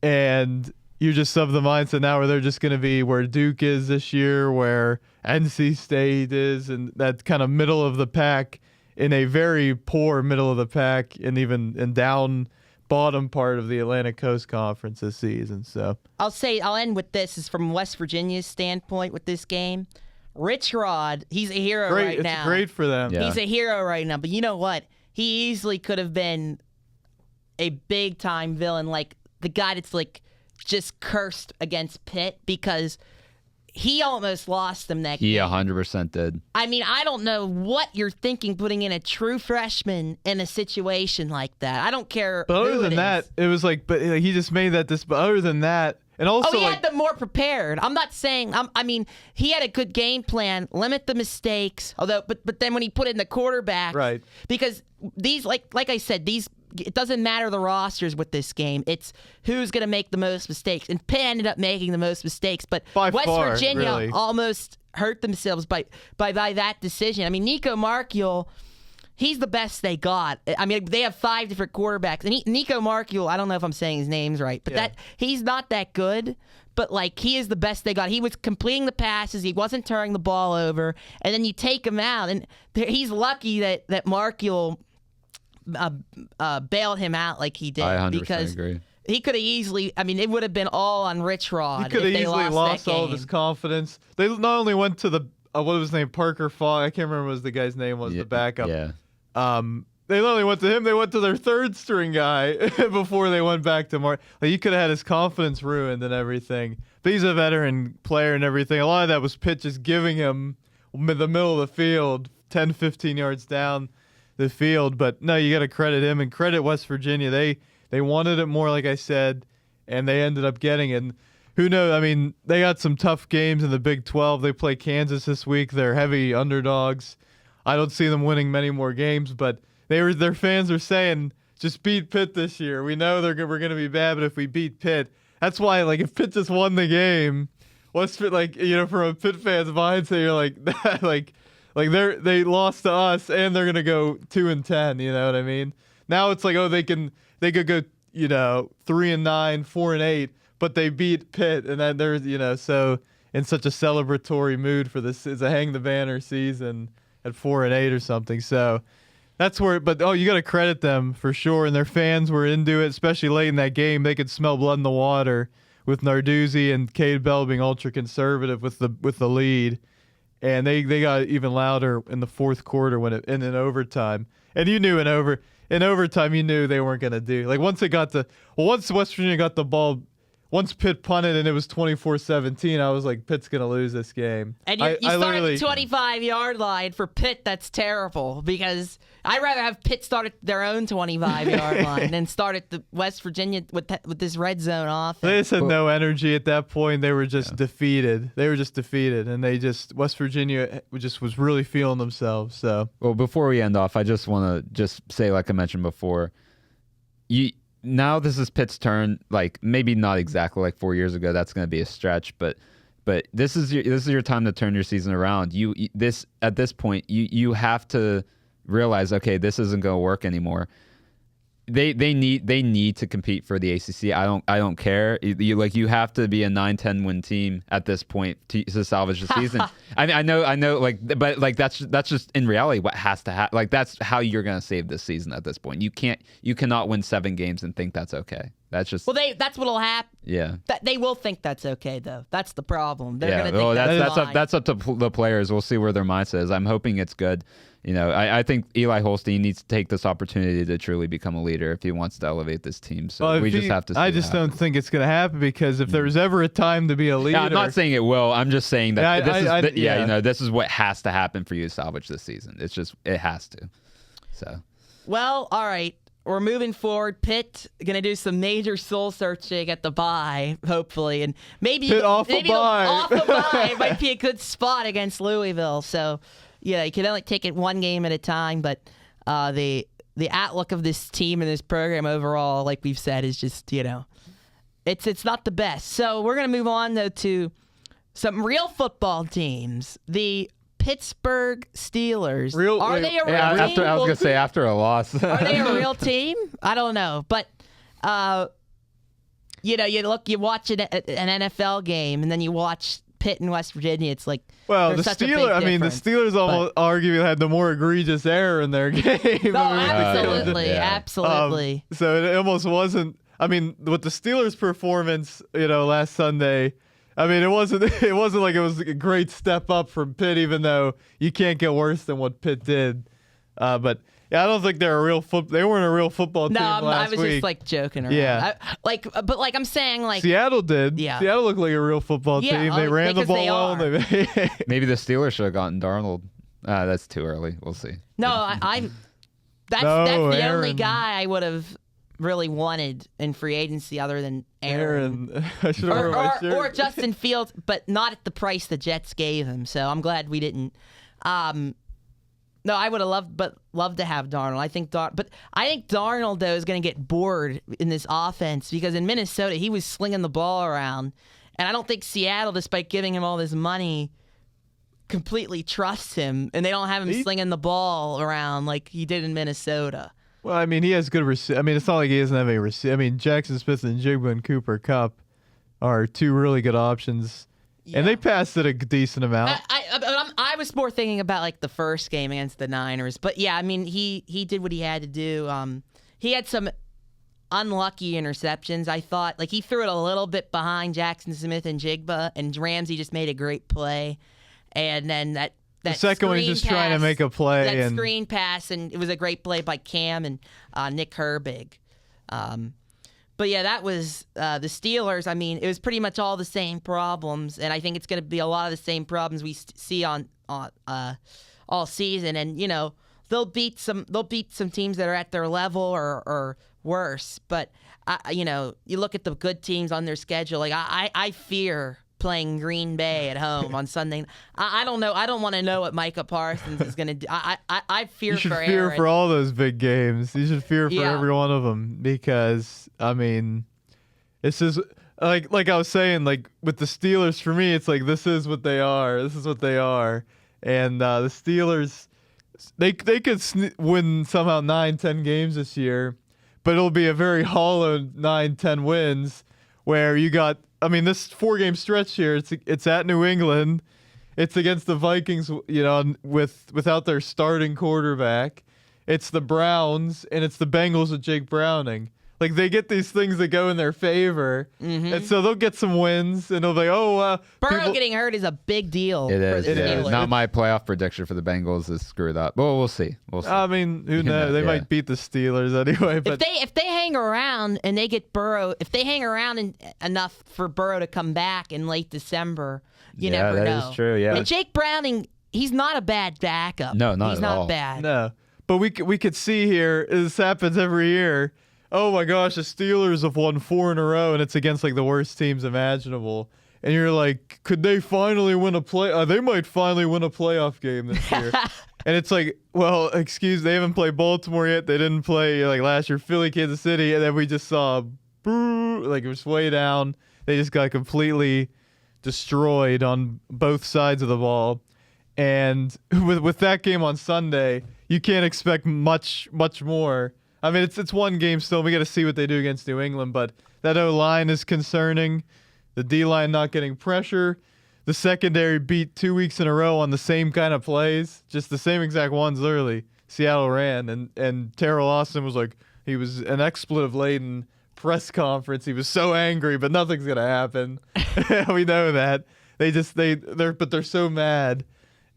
and you're just of the mindset now where they're just going to be where Duke is this year, where NC State is, and that kind of middle of the pack. In a very poor middle of the pack and even in down bottom part of the Atlantic Coast Conference this season. So I'll end with this is from West Virginia's standpoint with this game. Rich Rod, he's a hero right now. It's great for them. Yeah. He's a hero right now. But you know what? He easily could have been a big time villain, like the guy that's like just cursed against Pitt because he almost lost them that game. He 100% did. I mean, I don't know what you're thinking putting in a true freshman in a situation like that. I don't care. But other than that, it was like, but he just made that. But other than that, and also he had them more prepared. I'm not saying. I mean, he had a good game plan, limit the mistakes. Although, but then when he put in the quarterback, right? Because these, like I said, these. It doesn't matter the rosters with this game. It's who's going to make the most mistakes. And Pitt ended up making the most mistakes. But West Virginia really almost hurt themselves by that decision. I mean, Nico Markiel, he's the best they got. I mean, they have 5 different quarterbacks. And Nico Markiel, I don't know if I'm saying his names right, but he's not that good. But, like, he is the best they got. He was completing the passes. He wasn't turning the ball over. And then you take him out. And he's lucky that Markiel bailed him out like he did. I 100% because agree. He could have easily. I mean, it would have been all on Rich Rod. He could have easily lost all of his confidence. They not only went to the what was his name, Parker Fogg. I can't remember what the guy's name was. The backup. Yeah. They not only went to him. They went to their third string guy before they went back to Mark. Like he could have had his confidence ruined and everything. But he's a veteran player and everything. A lot of that was Pitt just giving him the middle of the field, 10, 15 yards down the field. But no, you got to credit him and credit West Virginia. They wanted it more, like I said, and they ended up getting it. And who knows? I mean, they got some tough games in the Big 12. They play Kansas this week. They're heavy underdogs. I don't see them winning many more games, but their fans are saying, just beat Pitt this year. We know we're going to be bad, but if we beat Pitt, that's why, like, if Pitt just won the game, what's Pitt, like, from a Pitt fan's mindset, you're like, like they lost to us and they're gonna go 2-10. You know what I mean? Now it's like, they could go 3-9, 4-8, but they beat Pitt and then they're so in such a celebratory mood for this. It's a hang the banner season at 4-8 or something. So that's where. But you got to credit them for sure, and their fans were into it, especially late in that game. They could smell blood in the water with Narduzzi and Cade Bell being ultra conservative with the lead. And they got even louder in the fourth quarter in overtime. And you knew in overtime you knew they weren't going to do. Like once West Virginia got the ball, once Pitt punted and it was 24-17, I was like, Pitt's going to lose this game. And you start at the 25-yard line for Pitt. That's terrible because I'd rather have Pitt start at their own 25-yard line than start at the West Virginia with this red zone offense. They just had no energy at that point. They were just defeated. And West Virginia was really feeling themselves. So, well, before we end off, I just want to say, like I mentioned before, now this is Pitt's turn. Like maybe not exactly like 4 years ago. That's going to be a stretch, but this is your time to turn your season around. At this point, you have to realize, okay, this isn't going to work anymore. They need to compete for the ACC. I don't care. You have to be a 9-10 win team at this point to salvage the season. I mean, I know, but that's just in reality what has to happen. Like that's how you're gonna save this season at this point. You cannot win 7 games and think that's okay. That's just that's what'll happen. Yeah, they will think that's okay though. That's the problem. They're gonna think that's up to the players. We'll see where their mindset is. I'm hoping it's good. I think Eli Holstein needs to take this opportunity to truly become a leader if he wants to elevate this team. So we just have to see I just don't think it's going to happen, because if there was ever a time to be a leader. Yeah, I'm not saying it will. I'm just saying that this is what has to happen for you to salvage this season. It's just, it has to. So. Well, all right. We're moving forward. Pitt going to do some major soul searching at the bye, hopefully, and maybe Pitt off the bye. It might be a good spot against Louisville. So, yeah, you can only take it one game at a time. But the outlook of this team and this program overall, like we've said, is just it's not the best. So we're going to move on though to some real football teams. The Pittsburgh Steelers. Are they a real team? I was going to say after a loss. Are they a real team? I don't know. But, you watch an NFL game, and then you watch Pitt and West Virginia. It's like, well, the Steelers, the Steelers almost arguably had the more egregious error in their game. No, absolutely. So it almost wasn't. I mean, with the Steelers' performance, last Sunday, I mean, it wasn't like it was a great step up from Pitt, even though you can't get worse than what Pitt did. But yeah, I don't think they're they weren't a real football team last week. I was just like joking around. Yeah. But I'm saying like Seattle did. Yeah. Seattle looked like a real football team. They ran the ball well. Maybe the Steelers should have gotten Darnold. That's too early. We'll see. No, that's the only guy I would have really wanted in free agency other than Aaron. I should have or Justin Fields, but not at the price the Jets gave him. So I'm glad we didn't. No, I would have loved to have Darnold. I think Darnold though is going to get bored in this offense, because in Minnesota he was slinging the ball around, and I don't think Seattle, despite giving him all this money, completely trusts him, and they don't have him slinging the ball around like he did in Minnesota. Well, I mean, he has good I mean, it's not like he doesn't have any I mean, Jackson Smith and Jigba and Cooper Kupp are two really good options. Yeah. And they passed it a decent amount. I was more thinking about like the first game against the Niners, but yeah, I mean he did what he had to do. He had some unlucky interceptions. I thought like he threw it a little bit behind Jackson Smith and Jigba, and Ramsey just made a great play, and then that the second one, he's just trying to make a play. That screen pass, and it was a great play by Cam and Nick Herbig. But yeah, that was the Steelers. I mean, it was pretty much all the same problems, and I think it's going to be a lot of the same problems we see on all season. And they'll beat some teams that are at their level or worse. But you look at the good teams on their schedule. Like I fear playing Green Bay at home on Sunday. I don't know. I don't want to know what Micah Parsons is going to do. I fear for Aaron. You should fear for all those big games. You should fear for every one of them, because I mean, this is like I was saying, like with the Steelers, for me, it's like this is what they are. This is what they are, and the Steelers, they could win somehow 9-10 games this year, but it'll be a very hollow 9-10 wins where you got. I mean, this 4-game stretch here, it's at New England. It's against the Vikings, without their starting quarterback. It's the Browns, and it's the Bengals with Jake Browning. Like, they get these things that go in their favor, and so they'll get some wins, and they'll be like, Burrow getting hurt is a big deal for the Steelers. Not my playoff prediction for the Bengals is screwed up. Well, we'll see. I mean, who knows? They might beat the Steelers anyway. But if they hang around and they get Burrow, if they hang around enough for Burrow to come back in late December, you never know. That is true, yeah. And Jake Browning, he's not a bad backup. No, not he's at not all. bad. No. But we could see here, this happens every year. Oh my gosh, the Steelers have won 4 in a row, and it's against like the worst teams imaginable. And you're like, could they finally win they might finally win a playoff game this year. And it's like, well, they haven't played Baltimore yet. They didn't play like last year, Philly, Kansas City, and then we just saw, like it was way down. They just got completely destroyed on both sides of the ball. And with that game on Sunday, you can't expect much more. I mean, it's one game still. We got to see what they do against New England, but that O-line is concerning. The D-line not getting pressure. The secondary beat 2 weeks in a row on the same kind of plays, just the same exact ones literally Seattle ran. And Terrell Austin was like, he was an expletive-laden press conference. He was so angry, but nothing's going to happen. We know that. They're so mad.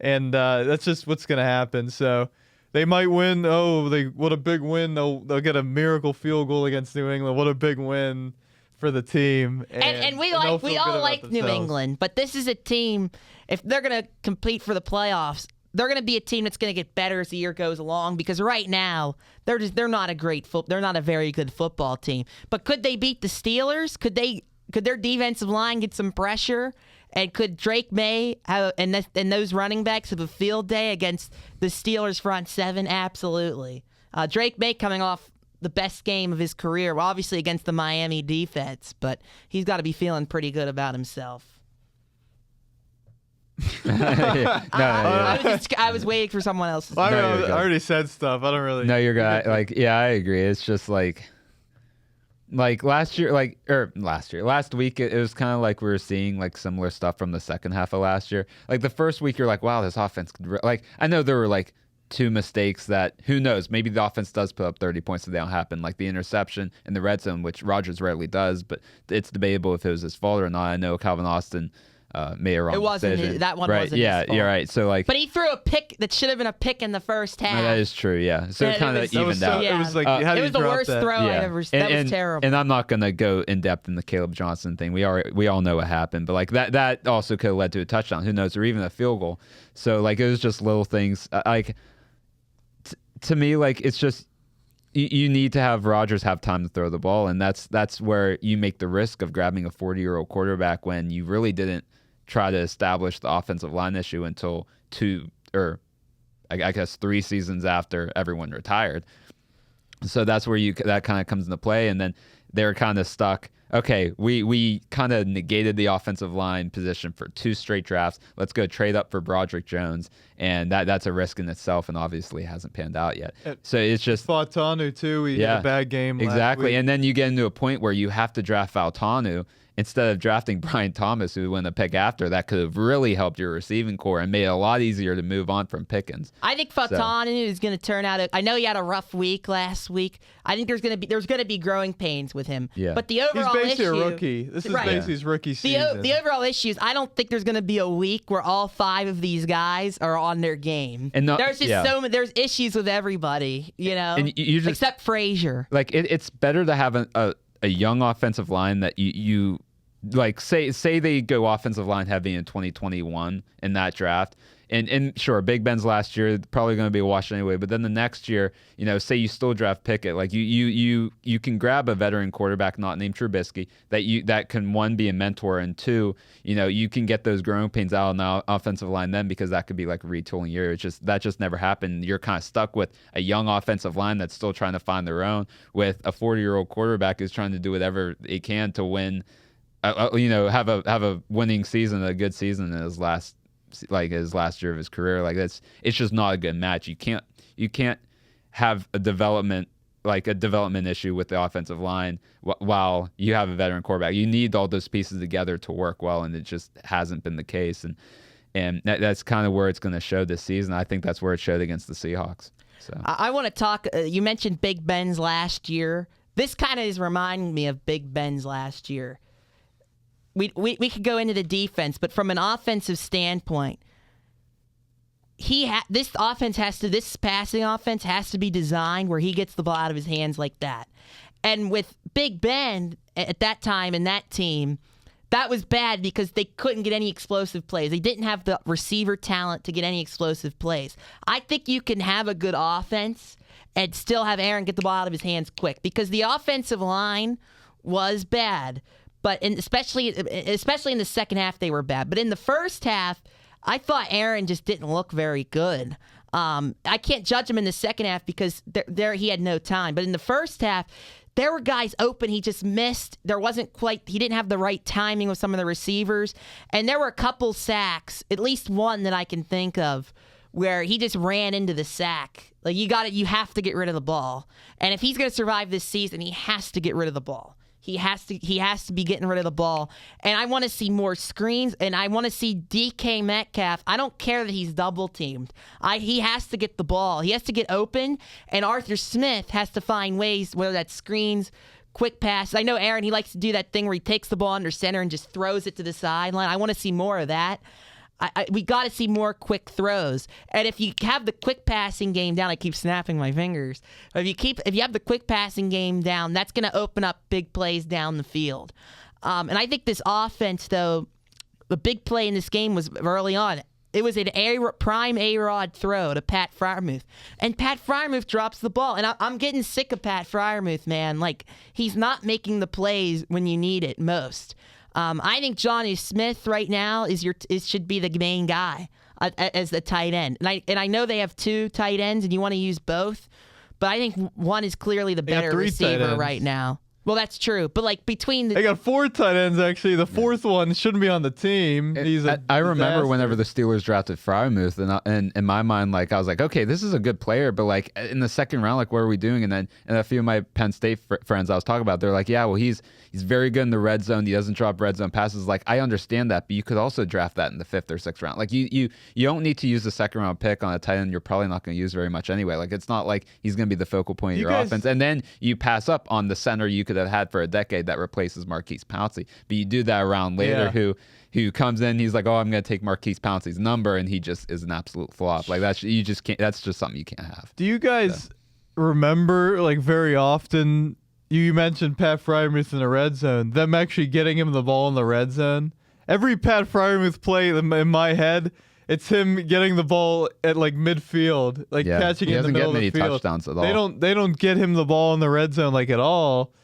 and that's just what's gonna happen. So they might win. Oh, what a big win! They'll get a miracle field goal against New England. What a big win for the team. And we all like New England, but this is a team. If they're gonna compete for the playoffs, they're going to be a team that's going to get better as the year goes along, because right now they're not a very good football team. But could they beat the Steelers? Could their defensive line get some pressure? And could Drake May and those running backs have a field day against the Steelers front seven? Absolutely. Drake May coming off the best game of his career, well, obviously against the Miami defense, but he's got to be feeling pretty good about himself. I was waiting for someone else. I already said stuff. I don't really. No, you're good. I agree. It's just last week it was kind of like we were seeing like similar stuff from the second half of last year. Like the first week, you're like, wow, this offense could I know there were like two mistakes that who knows, maybe the offense does put up 30 points if they don't happen, like the interception in the red zone, which Rodgers rarely does, but it's debatable if it was his fault or not. I know Calvin Austin made a wrong decision. It wasn't that one, right? Wasn't yeah, his fault. you're right. So but he threw a pick that should have been a pick in the first half. No, that is true. Yeah, so it kind of evened out. It was like it was the worst throw I ever. That was terrible. And I'm not gonna go in depth in the Caleb Johnson thing. We all know what happened, but like that also could have led to a touchdown. Who knows, or even a field goal. So like it was just little things. To me, like it's just. You need to have Rodgers have time to throw the ball, and that's where you make the risk of grabbing a 40-year-old quarterback when you really didn't try to establish the offensive line issue until 3 seasons after everyone retired. So that's where that kind of comes into play, and then they're kind of stuck. Okay, we kind of negated the offensive line position for 2 straight drafts. Let's go trade up for Broderick Jones, and that's a risk in itself, and obviously hasn't panned out yet. So it's just Fautanu too. He had a bad game. Exactly, last week. And then you get into a point where you have to draft Fautanu instead of drafting Brian Thomas, who went a pick after. That could have really helped your receiving core and made it a lot easier to move on from Pickens. I think Fautanu is going to turn out. I know he had a rough week last week. I think there's going to be growing pains with him. Yeah. But the overall issue, he's basically a rookie. This is basically his rookie season. The overall issue is I don't think there's going to be a week where all 5 of these guys are on their game. And there's just there's issues with everybody, And you just, except Frazier. Like it's better to have a young offensive line that you like say they go offensive line heavy in 2021 in that draft. And sure, Big Ben's last year probably going to be a wash anyway. But then the next year, say you still draft Pickett, like you can grab a veteran quarterback not named Trubisky that can, 1, be a mentor, and 2, you can get those growing pains out on the offensive line then, because that could be like a retooling year. That just never happened. You're kind of stuck with a young offensive line that's still trying to find their own, with a 40-year-old quarterback who's trying to do whatever he can to win. Have a winning season, a good season in his last year of his career. Like it's just not a good match. You can't have a development issue with the offensive line while you have a veteran quarterback. You need all those pieces together to work well, and it just hasn't been the case. And that's kind of where it's going to show this season. I think that's where it showed against the Seahawks. So I want to talk. You mentioned Big Ben's last year. This kind of is reminding me of Big Ben's last year. We could go into the defense, but from an offensive standpoint, this passing offense has to be designed where he gets the ball out of his hands like that. And with Big Ben at that time and that team, that was bad because they couldn't get any explosive plays. They didn't have the receiver talent to get any explosive plays. I think you can have a good offense and still have Aaron get the ball out of his hands quick, because the offensive line was bad. But especially in the second half, they were bad. But in the first half, I thought Aaron just didn't look very good. I can't judge him in the second half because there he had no time. But in the first half, there were guys open. He just missed. He didn't have the right timing with some of the receivers. And there were a couple sacks, at least one that I can think of, where he just ran into the sack. Like you have to get rid of the ball. And if he's going to survive this season, he has to get rid of the ball. He has to be getting rid of the ball. And I want to see more screens, and I want to see DK Metcalf. I don't care that he's double teamed. He has to get the ball. He has to get open, and Arthur Smith has to find ways, whether that's screens, quick passes. I know Aaron, he likes to do that thing where he takes the ball under center and just throws it to the sideline. I want to see more of that. we got to see more quick throws. And if you have the quick passing game down, I keep snapping my fingers. But if you have the quick passing game down, that's going to open up big plays down the field. And I think this offense, though, the big play in this game was early on. It was an prime A-Rod throw to Pat Freiermuth. And Pat Freiermuth drops the ball. And I'm getting sick of Pat Freiermuth, man. Like, he's not making the plays when you need it most. I think Jonnu Smith right now should be the main guy as the tight end. And I know they have 2 tight ends, and you want to use both. But I think one is clearly the better receiver right now. Well, that's true. But, like, between They got 4 tight ends, actually. The 4th one shouldn't be on the team. I remember whenever the Steelers drafted Freiermuth, and in my mind, like, I was like, okay, this is a good player, but, like, in the second round, like, what are we doing? And a few of my Penn State friends I was talking about, they're like, yeah, well, he's very good in the red zone. He doesn't drop red zone passes. Like, I understand that, but you could also draft that in the 5th or 6th round. Like, you don't need to use the second round pick on a tight end you're probably not going to use very much anyway. Like, it's not like he's going to be the focal point of your offense. And then you pass up on the center you could have had for a decade that replaces Marquise Pouncey. But you do that around later who comes in, he's like, oh, I'm going to take Marquise Pouncey's number, and he just is an absolute flop. Like, that's just something you can't have. Do you guys remember, like, very often, you mentioned Pat Freiermuth in the red zone, them actually getting him the ball in the red zone? Every Pat Freiermuth play in my head, it's him getting the ball at, like, midfield, like catching it in the middle of the field. He doesn't get many touchdowns at all. They don't get him the ball in the red zone, like, at all.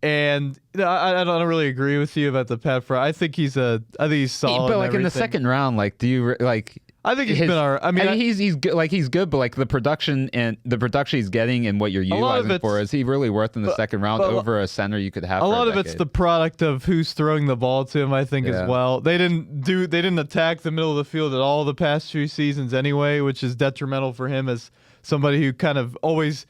And I don't really agree with you about the Pat Fry. I think he's solid. But like in the second round, like, do you like? I think he's been all right. I mean, he's good. Like, he's good, but like the production he's getting and what you're utilizing for, is he really worth in the second round over a center you could have? A lot of it's the product of who's throwing the ball to him, I think, as well. They didn't attack the middle of the field at all the past 2 seasons anyway, which is detrimental for him as somebody who kind of always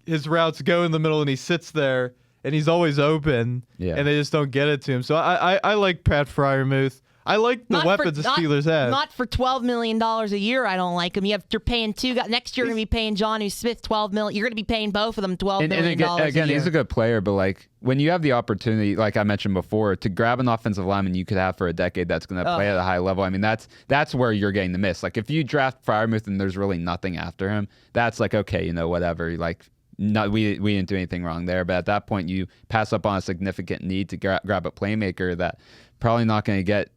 his routes go in the middle and he sits there. And he's always open, and they just don't get it to him. So I like Pat Freiermuth. I like the weapons the Steelers have. Not for $12 million a year. I don't like him. You're paying 2 guys. Next year, you're going to be paying Jonnu Smith $12 million. You're going to be paying both of them $12 million a year. Again, he's a good player, but like when you have the opportunity, like I mentioned before, to grab an offensive lineman you could have for a decade that's going to play at a high level. I mean, that's where you're getting the miss. Like if you draft Freiermuth and there's really nothing after him, that's like, okay, whatever. Like. No, we didn't do anything wrong there, but at that point you pass up on a significant need to grab a playmaker that probably not going to get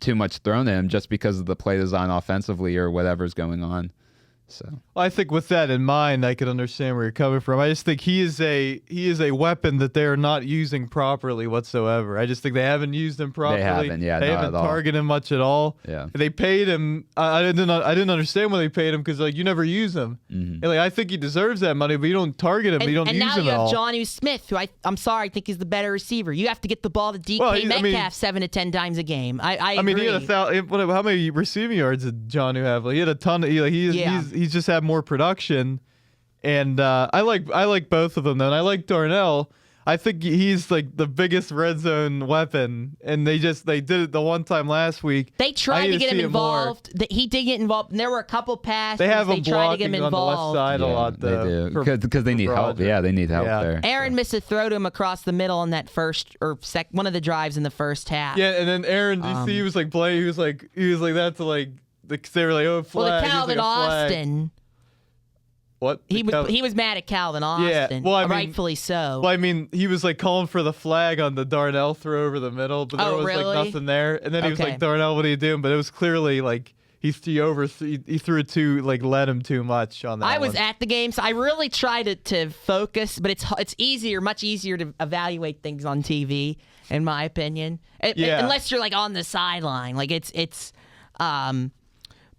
too much thrown at him just because of the play design offensively or whatever's going on. So I think with that in mind, I could understand where you're coming from. I just think he is a weapon that they are not using properly whatsoever. I just think they haven't used him properly. They haven't targeted him much at all. Yeah, they paid him. I didn't understand when they paid him because like you never use him. Mm-hmm. And, like I think he deserves that money, but you don't target him. You don't use him at all. And now you have Jonnu Smith, who I'm sorry, I think is the better receiver. You have to get the ball to DK Metcalf 7 to 10 times a game. I agree. Mean, he had how many receiving yards did Jonnu have? Like, he had a ton. He's just had more production, and I like both of them though, and I like Darnell. I think he's like the biggest red zone weapon, and they did it the one time last week. They tried to get him involved. He did get involved, and there were a couple passes. They have him tried to get him blocking involved. on the left side a lot though. They do because they need help. Yeah, they need help there. Aaron missed a throw to him across the middle in that first or one of the drives in the first half. Yeah, and then Aaron, do you see he was like playing? He was like that to like they were like, oh, flag. Well, the Calvin Austin. What? He was mad at Calvin Austin. Yeah, well, I mean, rightfully so. Well, I mean, he was like calling for the flag on the Darnell throw over the middle, but there was like nothing there. And then he was like, Darnell, what are you doing? But it was clearly like he threw it too, like let him too much on that. I was at the game, so I really tried to focus, but it's much easier to evaluate things on TV, in my opinion. Unless you're like on the sideline, like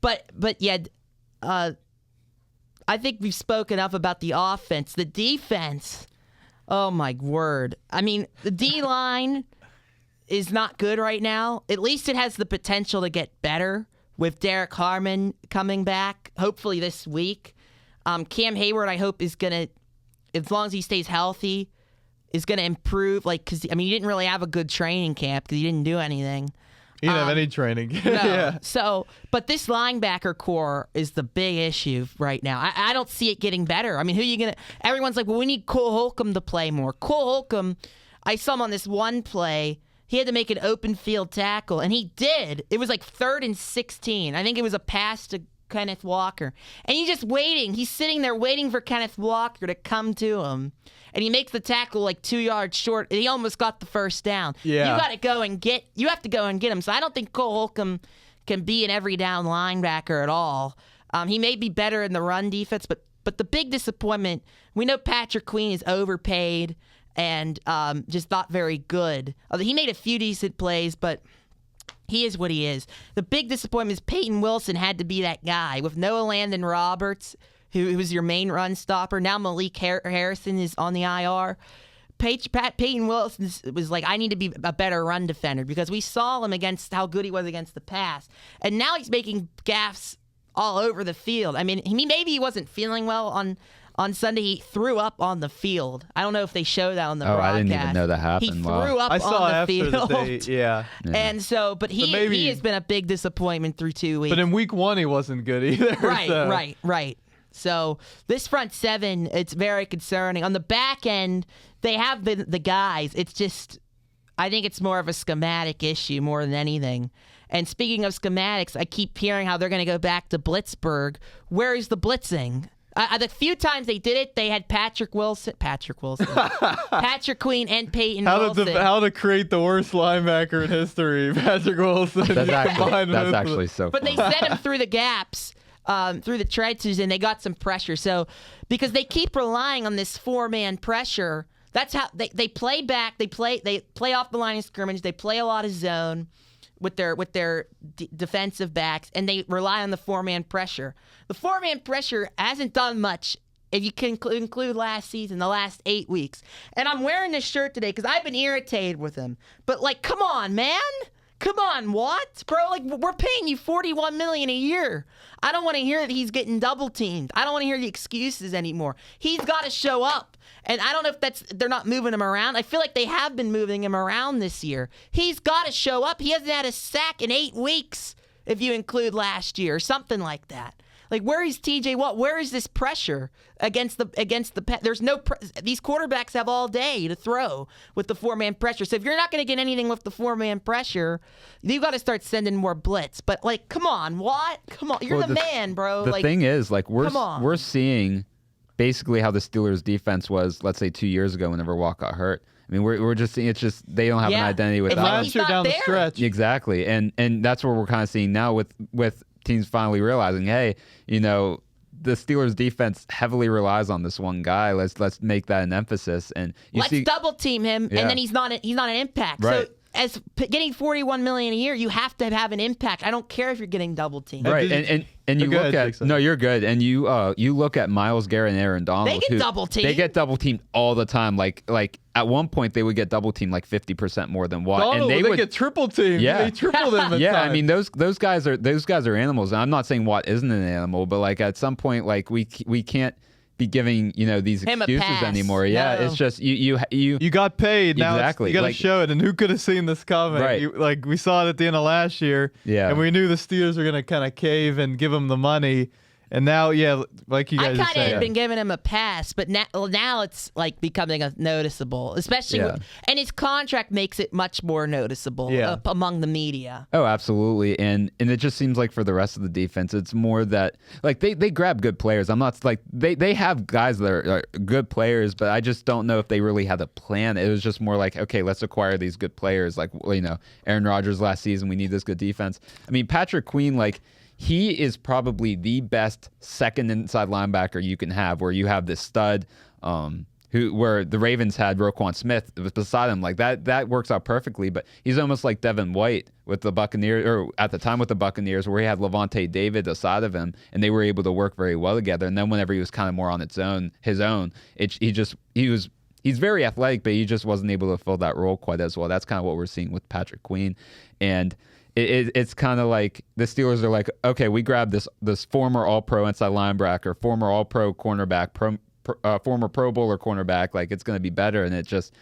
but yeah. I think we've spoken enough about the offense. The defense, oh my word. I mean, the D-line is not good right now. At least it has the potential to get better with Derek Harmon coming back, hopefully this week. Cam Hayward, I hope, is going to, as long as he stays healthy, is going to improve. Like, because, I mean, he didn't really have a good training camp because he didn't do anything. He didn't have any training. No. Yeah. So, but this linebacker core is the big issue right now. I don't see it getting better. I mean, who are you going to... Everyone's like, well, we need Cole Holcomb to play more. Cole Holcomb, I saw him on this one play, He had to make an open field tackle, and he did. It was like 3rd and 16. I think it was a pass to Kenneth Walker. And he's just waiting. He's sitting there waiting for Kenneth Walker to come to him. And he makes the tackle like 2 yards short. And he almost got the first down. Yeah. You have to go and get him. So I don't think Cole Holcomb can be an every down linebacker at all. He may be better in the run defense, but the big disappointment, we know Patrick Queen is overpaid and just not very good. Although he made a few decent plays, but he is what he is. The big disappointment is Peyton Wilson had to be that guy with Noah Landon Roberts, who was your main run stopper. Now Malik Harrison is on the IR. Peyton Wilson was like, I need to be a better run defender because we saw him against how good he was against the pass. And now he's making gaffes all over the field. I mean, maybe he wasn't feeling well on Sunday. He threw up on the field. I don't know if they show that on the broadcast. I didn't even know that happened. He Wow. threw up I saw on the after field. the day, yeah. And so, but he has been a big disappointment through 2 weeks. But in week 1, he wasn't good either. Right. So this front seven, it's very concerning. On the back end, they have the guys. It's just, I think it's more of a schematic issue more than anything. And speaking of schematics, I keep hearing how they're going to go back to Blitzburg. Where is the blitzing? The few times they did it, they had Patrick Queen, and Peyton Wilson. How to create the worst linebacker in history, Patrick Wilson. That's actually so But they sent him through the gaps, through the trenches, and they got some pressure. So because they keep relying on this 4-man pressure, that's how they play back. They play off the line of scrimmage. They play a lot of zone with their defensive backs, and they rely on the 4-man pressure. The 4-man pressure hasn't done much if you can include last season, the last 8 weeks. And I'm wearing this shirt today because I've been irritated with him. But, like, come on, man. Come on, what? Bro, like, we're paying you $41 million a year. I don't want to hear that he's getting double teamed. I don't want to hear the excuses anymore. He's got to show up. And I don't know if they're not moving him around. I feel like they have been moving him around this year. He's got to show up. He hasn't had a sack in 8 weeks, if you include last year, or something like that. Like, where is TJ Watt? Where is this pressure against the there's no these quarterbacks have all day to throw with the 4-man pressure. So if you're not going to get anything with the 4-man pressure, you got to start sending more blitz. But, like, come on, Watt, come on, you're the man, bro. The thing is, like, we're seeing basically how the Steelers' defense was, let's say 2 years ago, whenever Watt got hurt. I mean, we're just seeing it's just they don't have an identity without him. Last year down the stretch. Exactly, and that's what we're kind of seeing now with teams finally realizing, hey, you know, the Steelers' defense heavily relies on this one guy. Let's make that an emphasis, and let's double team him, and then he's not an impact. Right. So as getting $41 million a year, you have to have an impact. I don't care if you're getting double teamed. Right, and you look at no, you're good, and you look at Myles Garrett and Aaron Donald. They get double teamed. They get double teamed all the time. Like at one point they would get double teamed like 50% more than Watt, Donald, and they would get triple teamed. Yeah, they triple them. Yeah, I mean those guys are animals. And I'm not saying Watt isn't an animal, but like at some point, like we can't be giving these excuses anymore. Yeah, No. it's just you got paid. Now exactly. You got to show it. And who could have seen this coming? Right. We saw it at the end of last year. Yeah. And we knew the Steelers were going to kind of cave and give them the money. And now, like you guys I said. kind of had been giving him a pass, but now it's like becoming noticeable, especially and his contract makes it much more noticeable among the media. Oh, absolutely. And it just seems like for the rest of the defense, it's more that like they grab good players. I'm not like they have guys that are good players, but I just don't know if they really had a plan. It was just more like, okay, let's acquire these good players. Like, Aaron Rodgers last season, we need this good defense. I mean, Patrick Queen, like, he is probably the best second inside linebacker you can have, where you have this stud, where the Ravens had Roquan Smith beside him. Like that works out perfectly. But he's almost like Devin White with the Buccaneers, or at the time with the Buccaneers, where he had Levante David aside of him, and they were able to work very well together. And then whenever he was kind of more on his own, he's very athletic, but he just wasn't able to fill that role quite as well. That's kind of what we're seeing with Patrick Queen, and it's kind of like the Steelers are like, okay, we grabbed this former All-Pro inside linebacker, former All-Pro cornerback, former Pro Bowler cornerback, like it's going to be better, and it just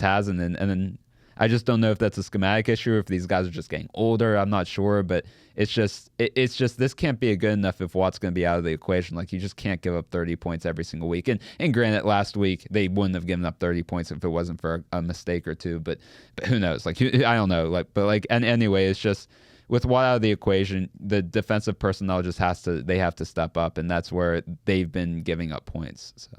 hasn't. And then I just don't know if that's a schematic issue or if these guys are just getting older. I'm not sure, but it's just this can't be good enough if Watt's going to be out of the equation. Like, you just can't give up 30 points every single week. And granted, last week they wouldn't have given up 30 points if it wasn't for a mistake or two. But who knows? Like, I don't know. Like, but like, and anyway, it's just with Watt out of the equation, the defensive personnel just have to step up, and that's where they've been giving up points. So.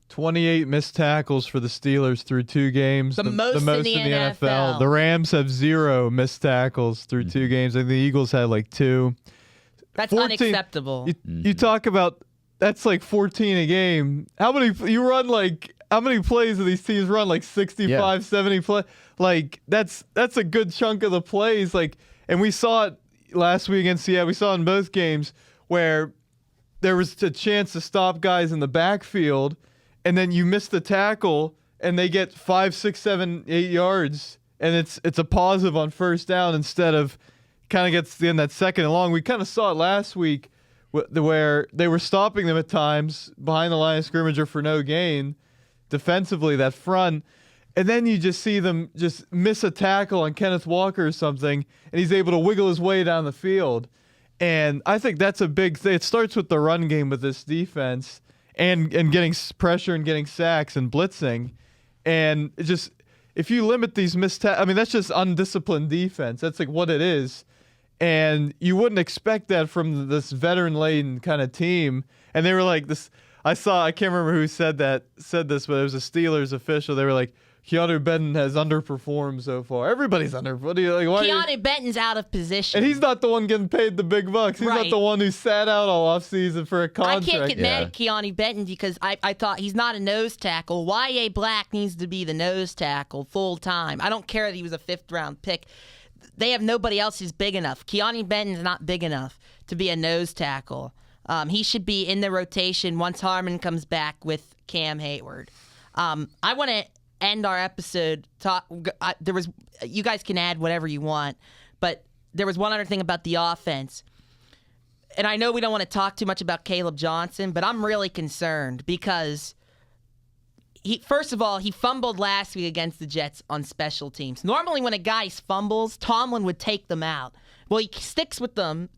28 missed tackles for the Steelers through 2 games. The most in the NFL. The Rams have 0 missed tackles through 2 games. I think the Eagles had like 2. That's 14, unacceptable. You talk about that's like 14 a game. How many plays do these teams run? Like 65, 70 play. Like that's a good chunk of the plays. Like, and we saw it last week against Seattle. We saw it in both games where there was a chance to stop guys in the backfield, and then you miss the tackle, and they get 5, 6, 7, 8 yards, and it's a positive on first down instead of kind of gets in that second and long. We kind of saw it last week where they were stopping them at times behind the line of scrimmage or for no gain defensively, that front. And then you just see them just miss a tackle on Kenneth Walker or something, and he's able to wiggle his way down the field. And I think that's a big thing. It starts with the run game with this defense and getting pressure and getting sacks and blitzing. And it just, if you limit these missed tackles, I mean, that's just undisciplined defense. That's like what it is. And you wouldn't expect that from this veteran-laden kind of team. And they were like this. I can't remember who said this, but it was a Steelers official. They were like, Keanu Benton has underperformed so far. Everybody's Keanu Benton's out of position. And he's not the one getting paid the big bucks. He's not the one who sat out all offseason for a contract. I can't get mad at Keanu Benton because I thought he's not a nose tackle. Y.A. Black needs to be the nose tackle full time. I don't care that he was a 5th-round pick. They have nobody else who's big enough. Keanu Benton's not big enough to be a nose tackle. He should be in the rotation once Harmon comes back with Cam Hayward. I want to end our episode. You guys can add whatever you want, but there was one other thing about the offense. And I know we don't want to talk too much about Caleb Johnson, but I'm really concerned because first of all, he fumbled last week against the Jets on special teams. Normally when a guy fumbles, Tomlin would take them out. Well, he sticks with them,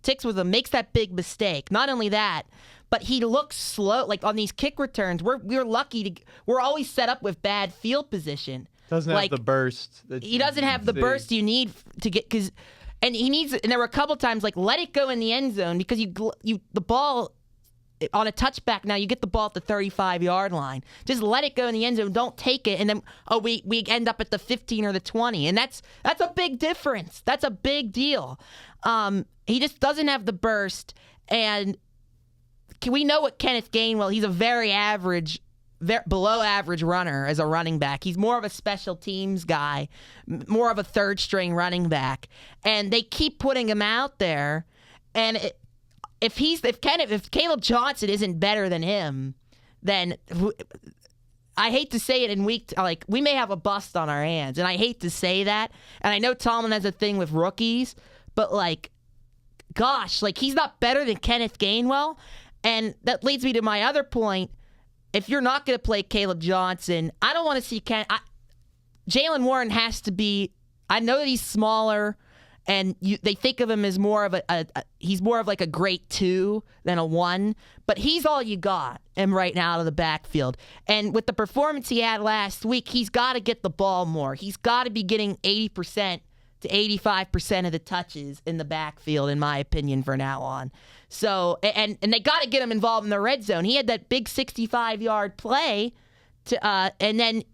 makes that big mistake. Not only that, but he looks slow. Like on these kick returns, we're lucky we're always set up with bad field position. Doesn't have the burst. He doesn't have the burst you need to get and there were a couple times like let it go in the end zone because the ball on a touchback now you get the ball at the 35-yard line. Just let it go in the end zone. Don't take it, and then we end up at the 15 or the 20, and that's a big difference. That's a big deal. He just doesn't have the burst, and we know what Kenneth Gainwell. He's a very average, below average runner as a running back. He's more of a special teams guy, more of a 3rd-string running back, and they keep putting him out there, and if Caleb Johnson isn't better than him, then I hate to say it we may have a bust on our hands, and I hate to say that. And I know Tomlin has a thing with rookies, but he's not better than Kenneth Gainwell, and that leads me to my other point. If you're not going to play Caleb Johnson, I don't want to see Jaylen Warren has to be. I know that he's smaller. And they think of him as more of he's more of like a great 2 than a 1, but he's all you got him right now out of the backfield. And with the performance he had last week, he's got to get the ball more. He's got to be getting 80% to 85% of the touches in the backfield, in my opinion, from now on. So, and they got to get him involved in the red zone. He had that big 65-yard play and then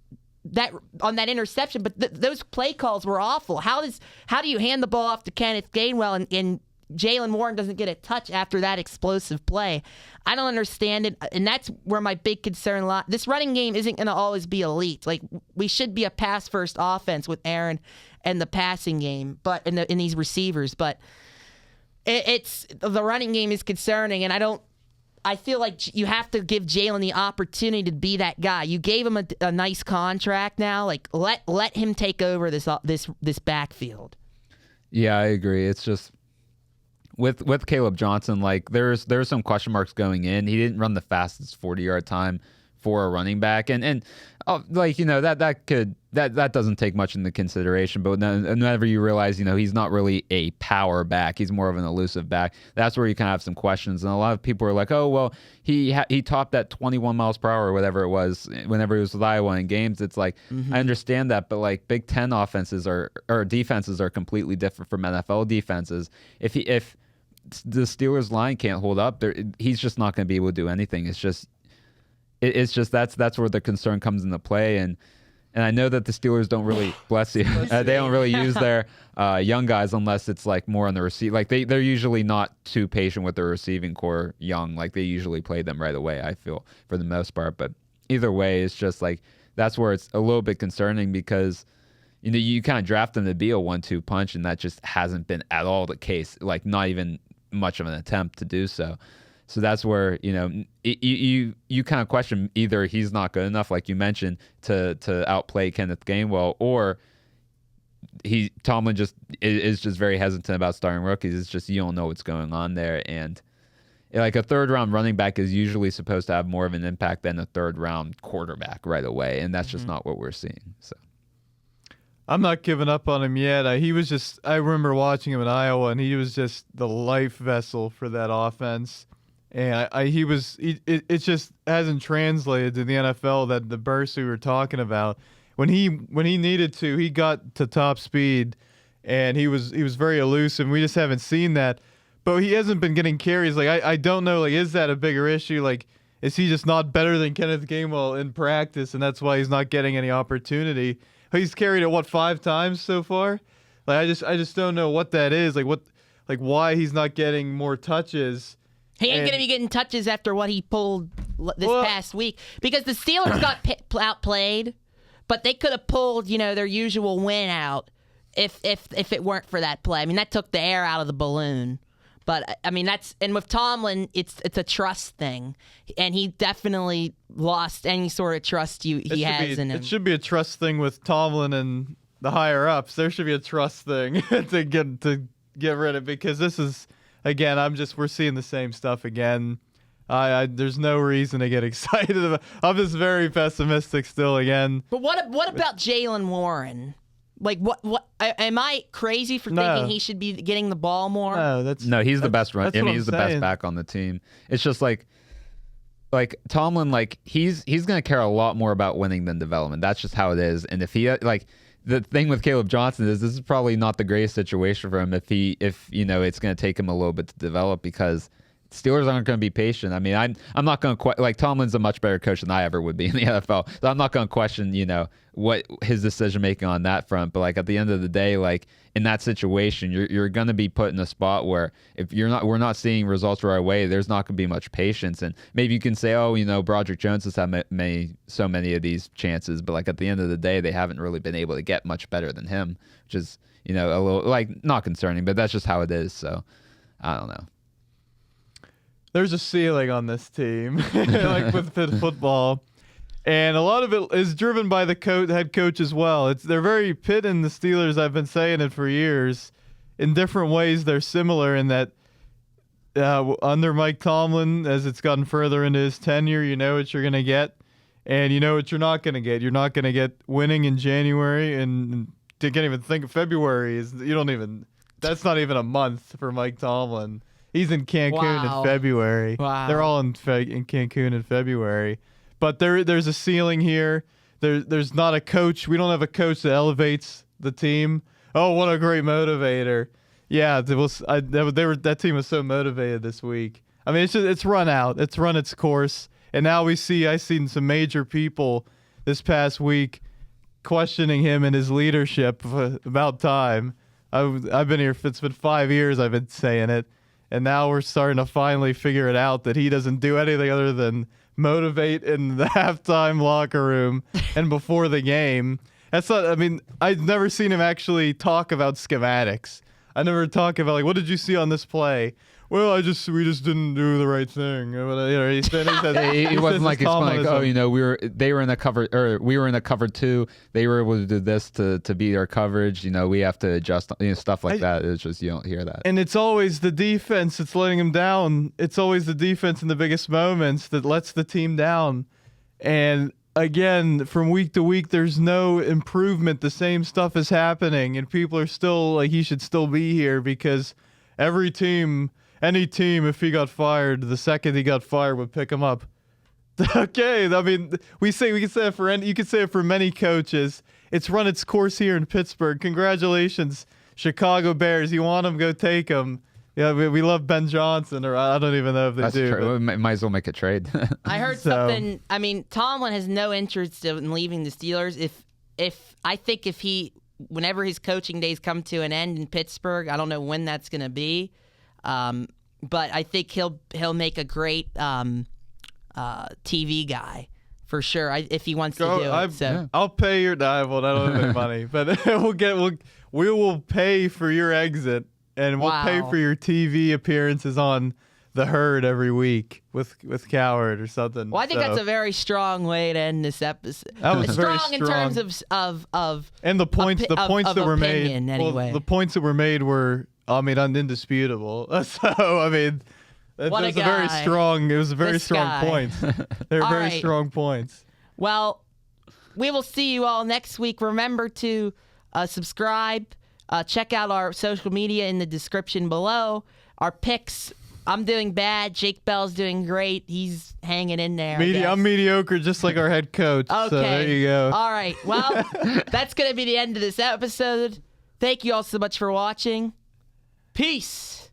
that on that interception, but those play calls were awful. How do you hand the ball off to Kenneth Gainwell and Jaylen Warren doesn't get a touch after that explosive play? I don't understand it, and that's where my big concern lies. This running game isn't going to always be elite. Like, we should be a pass-first offense with Aaron and the passing game, but in these receivers. But it's the running game is concerning, and I feel like you have to give Jaylen the opportunity to be that guy. You gave him a nice contract now. Like let him take over this backfield. Yeah, I agree. It's just with Caleb Johnson, like there's some question marks going in. He didn't run the fastest 40-yard time for a running back, and like that doesn't take much into consideration. But whenever you realize he's not really a power back, he's more of an elusive back. That's where you kind of have some questions, and a lot of people are like, oh well, he topped at 21 miles per hour or whatever it was whenever he was with Iowa in games. It's like I understand that, but like Big Ten offenses or defenses are completely different from NFL defenses. If the Steelers line can't hold up, he's just not going to be able to do anything. It's just that's where the concern comes into play, and I know that the Steelers don't really bless you. They don't really use their young guys unless it's like more on the receive. Like they're usually not too patient with their receiving core young. Like they usually play them right away, I feel, for the most part. But either way, it's just like that's where it's a little bit concerning because you kind of draft them to be a 1-2 punch, and that just hasn't been at all the case. Like not even much of an attempt to do so. So that's where you kind of question either he's not good enough, like you mentioned, to outplay Kenneth Gainwell, or Tomlin just is just very hesitant about starting rookies. It's just you don't know what's going on there, and like a third round running back is usually supposed to have more of an impact than a third round quarterback right away, and that's just not what we're seeing. So I'm not giving up on him yet. I remember watching him in Iowa, and he was just the life vessel for that offense. And it just hasn't translated to the NFL, that the burst we were talking about. When he needed to, he got to top speed, and he was very elusive. We just haven't seen that. But he hasn't been getting carries. Like I don't know, like, is that a bigger issue? Like, is he just not better than Kenneth Gainwell in practice, and that's why he's not getting any opportunity? He's carried it 5 times so far. Like I just don't know what that is. Like why he's not getting more touches. He ain't gonna be getting touches after what he pulled this past week, because the Steelers got outplayed, but they could have pulled their usual win out if it weren't for that play. I mean, that took the air out of the balloon. But I mean, and with Tomlin, it's a trust thing, and he definitely lost any sort of trust he has in him. It should be a trust thing with Tomlin and the higher ups. There should be a trust thing to get rid of, because this is, again, we're seeing the same stuff again. There's no reason to get excited about. I'm just very pessimistic still again. But what about Jaylen Warren? Like what? Am I crazy for thinking he should be getting the ball more? No, he's the best run. I mean, he's the best back on the team. It's just like Tomlin, like he's gonna care a lot more about winning than development. That's just how it is. And if he the thing with Caleb Johnson is this is probably not the greatest situation for him if it's gonna take him a little bit to develop, because Steelers aren't going to be patient. I mean, I'm not going to Tomlin's a much better coach than I ever would be in the NFL. So I'm not going to question, what his decision making on that front. But like at the end of the day, like in that situation, you're going to be put in a spot where if we're not seeing results right away, there's not going to be much patience. And maybe you can say, Broderick Jones has had so many of these chances, but like at the end of the day, they haven't really been able to get much better than him, which is a little like not concerning, but that's just how it is. So I don't know. There's a ceiling on this team, like with Pitt football, and a lot of it is driven by the head coach as well. They're very Pitt and the Steelers. I've been saying it for years. In different ways, they're similar in that under Mike Tomlin, as it's gotten further into his tenure, you know what you're going to get, and you know what you're not going to get. You're not going to get winning in January, and you can't even think of February. That's not even a month for Mike Tomlin. He's in Cancun in February. Wow. They're all in Cancun in February. But there's a ceiling here. There's not a coach. We don't have a coach that elevates the team. Oh, what a great motivator. Yeah, that team was so motivated this week. I mean, it's run out. It's run its course. And now I've seen some major people this past week questioning him and his leadership. About time. I've been here. It's been 5 years I've been saying it. And now we're starting to finally figure it out that he doesn't do anything other than motivate in the halftime locker room and before the game. I've never seen him actually talk about schematics. I never talk about what did you see on this play? Well, we just didn't do the right thing. He wasn't like explaining, we were in a cover, or we were in a cover 2. They were able to do this to beat our coverage. We have to adjust, stuff like that. It's just you don't hear that. And it's always the defense that's letting him down. It's always the defense in the biggest moments that lets the team down. And again, from week to week, there's no improvement. The same stuff is happening, and people are still like, he should still be here because every team, any team, if he got fired, the second he got fired would pick him up. Okay, I mean, we can say it for you could say it for many coaches. It's run its course here in Pittsburgh. Congratulations, Chicago Bears. You want him, go take him. Yeah, we love Ben Johnson, or I don't even know if they That's do. true. We might as well make a trade. I heard something. I mean, Tomlin has no interest in leaving the Steelers. If he, whenever his coaching days come to an end in Pittsburgh, I don't know when that's going to be, but I think he'll make a great TV guy for sure. If he wants to do it. So. I'll pay your well, I don't have any money, but we will pay for your exit. And we'll pay for your TV appearances on The Herd every week with Coward or something. Well, I think that's a very strong way to end this episode. That was very strong in terms of and the points that were made. Anyway. Well, the points that were made were, I mean, indisputable. So I mean, it was a very strong. It was a very strong points. They were very strong points. Well, we will see you all next week. Remember to subscribe. Check out our social media in the description below. Our picks, I'm doing bad. Jake Bell's doing great. He's hanging in there. I'm mediocre, just like our head coach. Okay. So there you go. All right. Well, that's going to be the end of this episode. Thank you all so much for watching. Peace.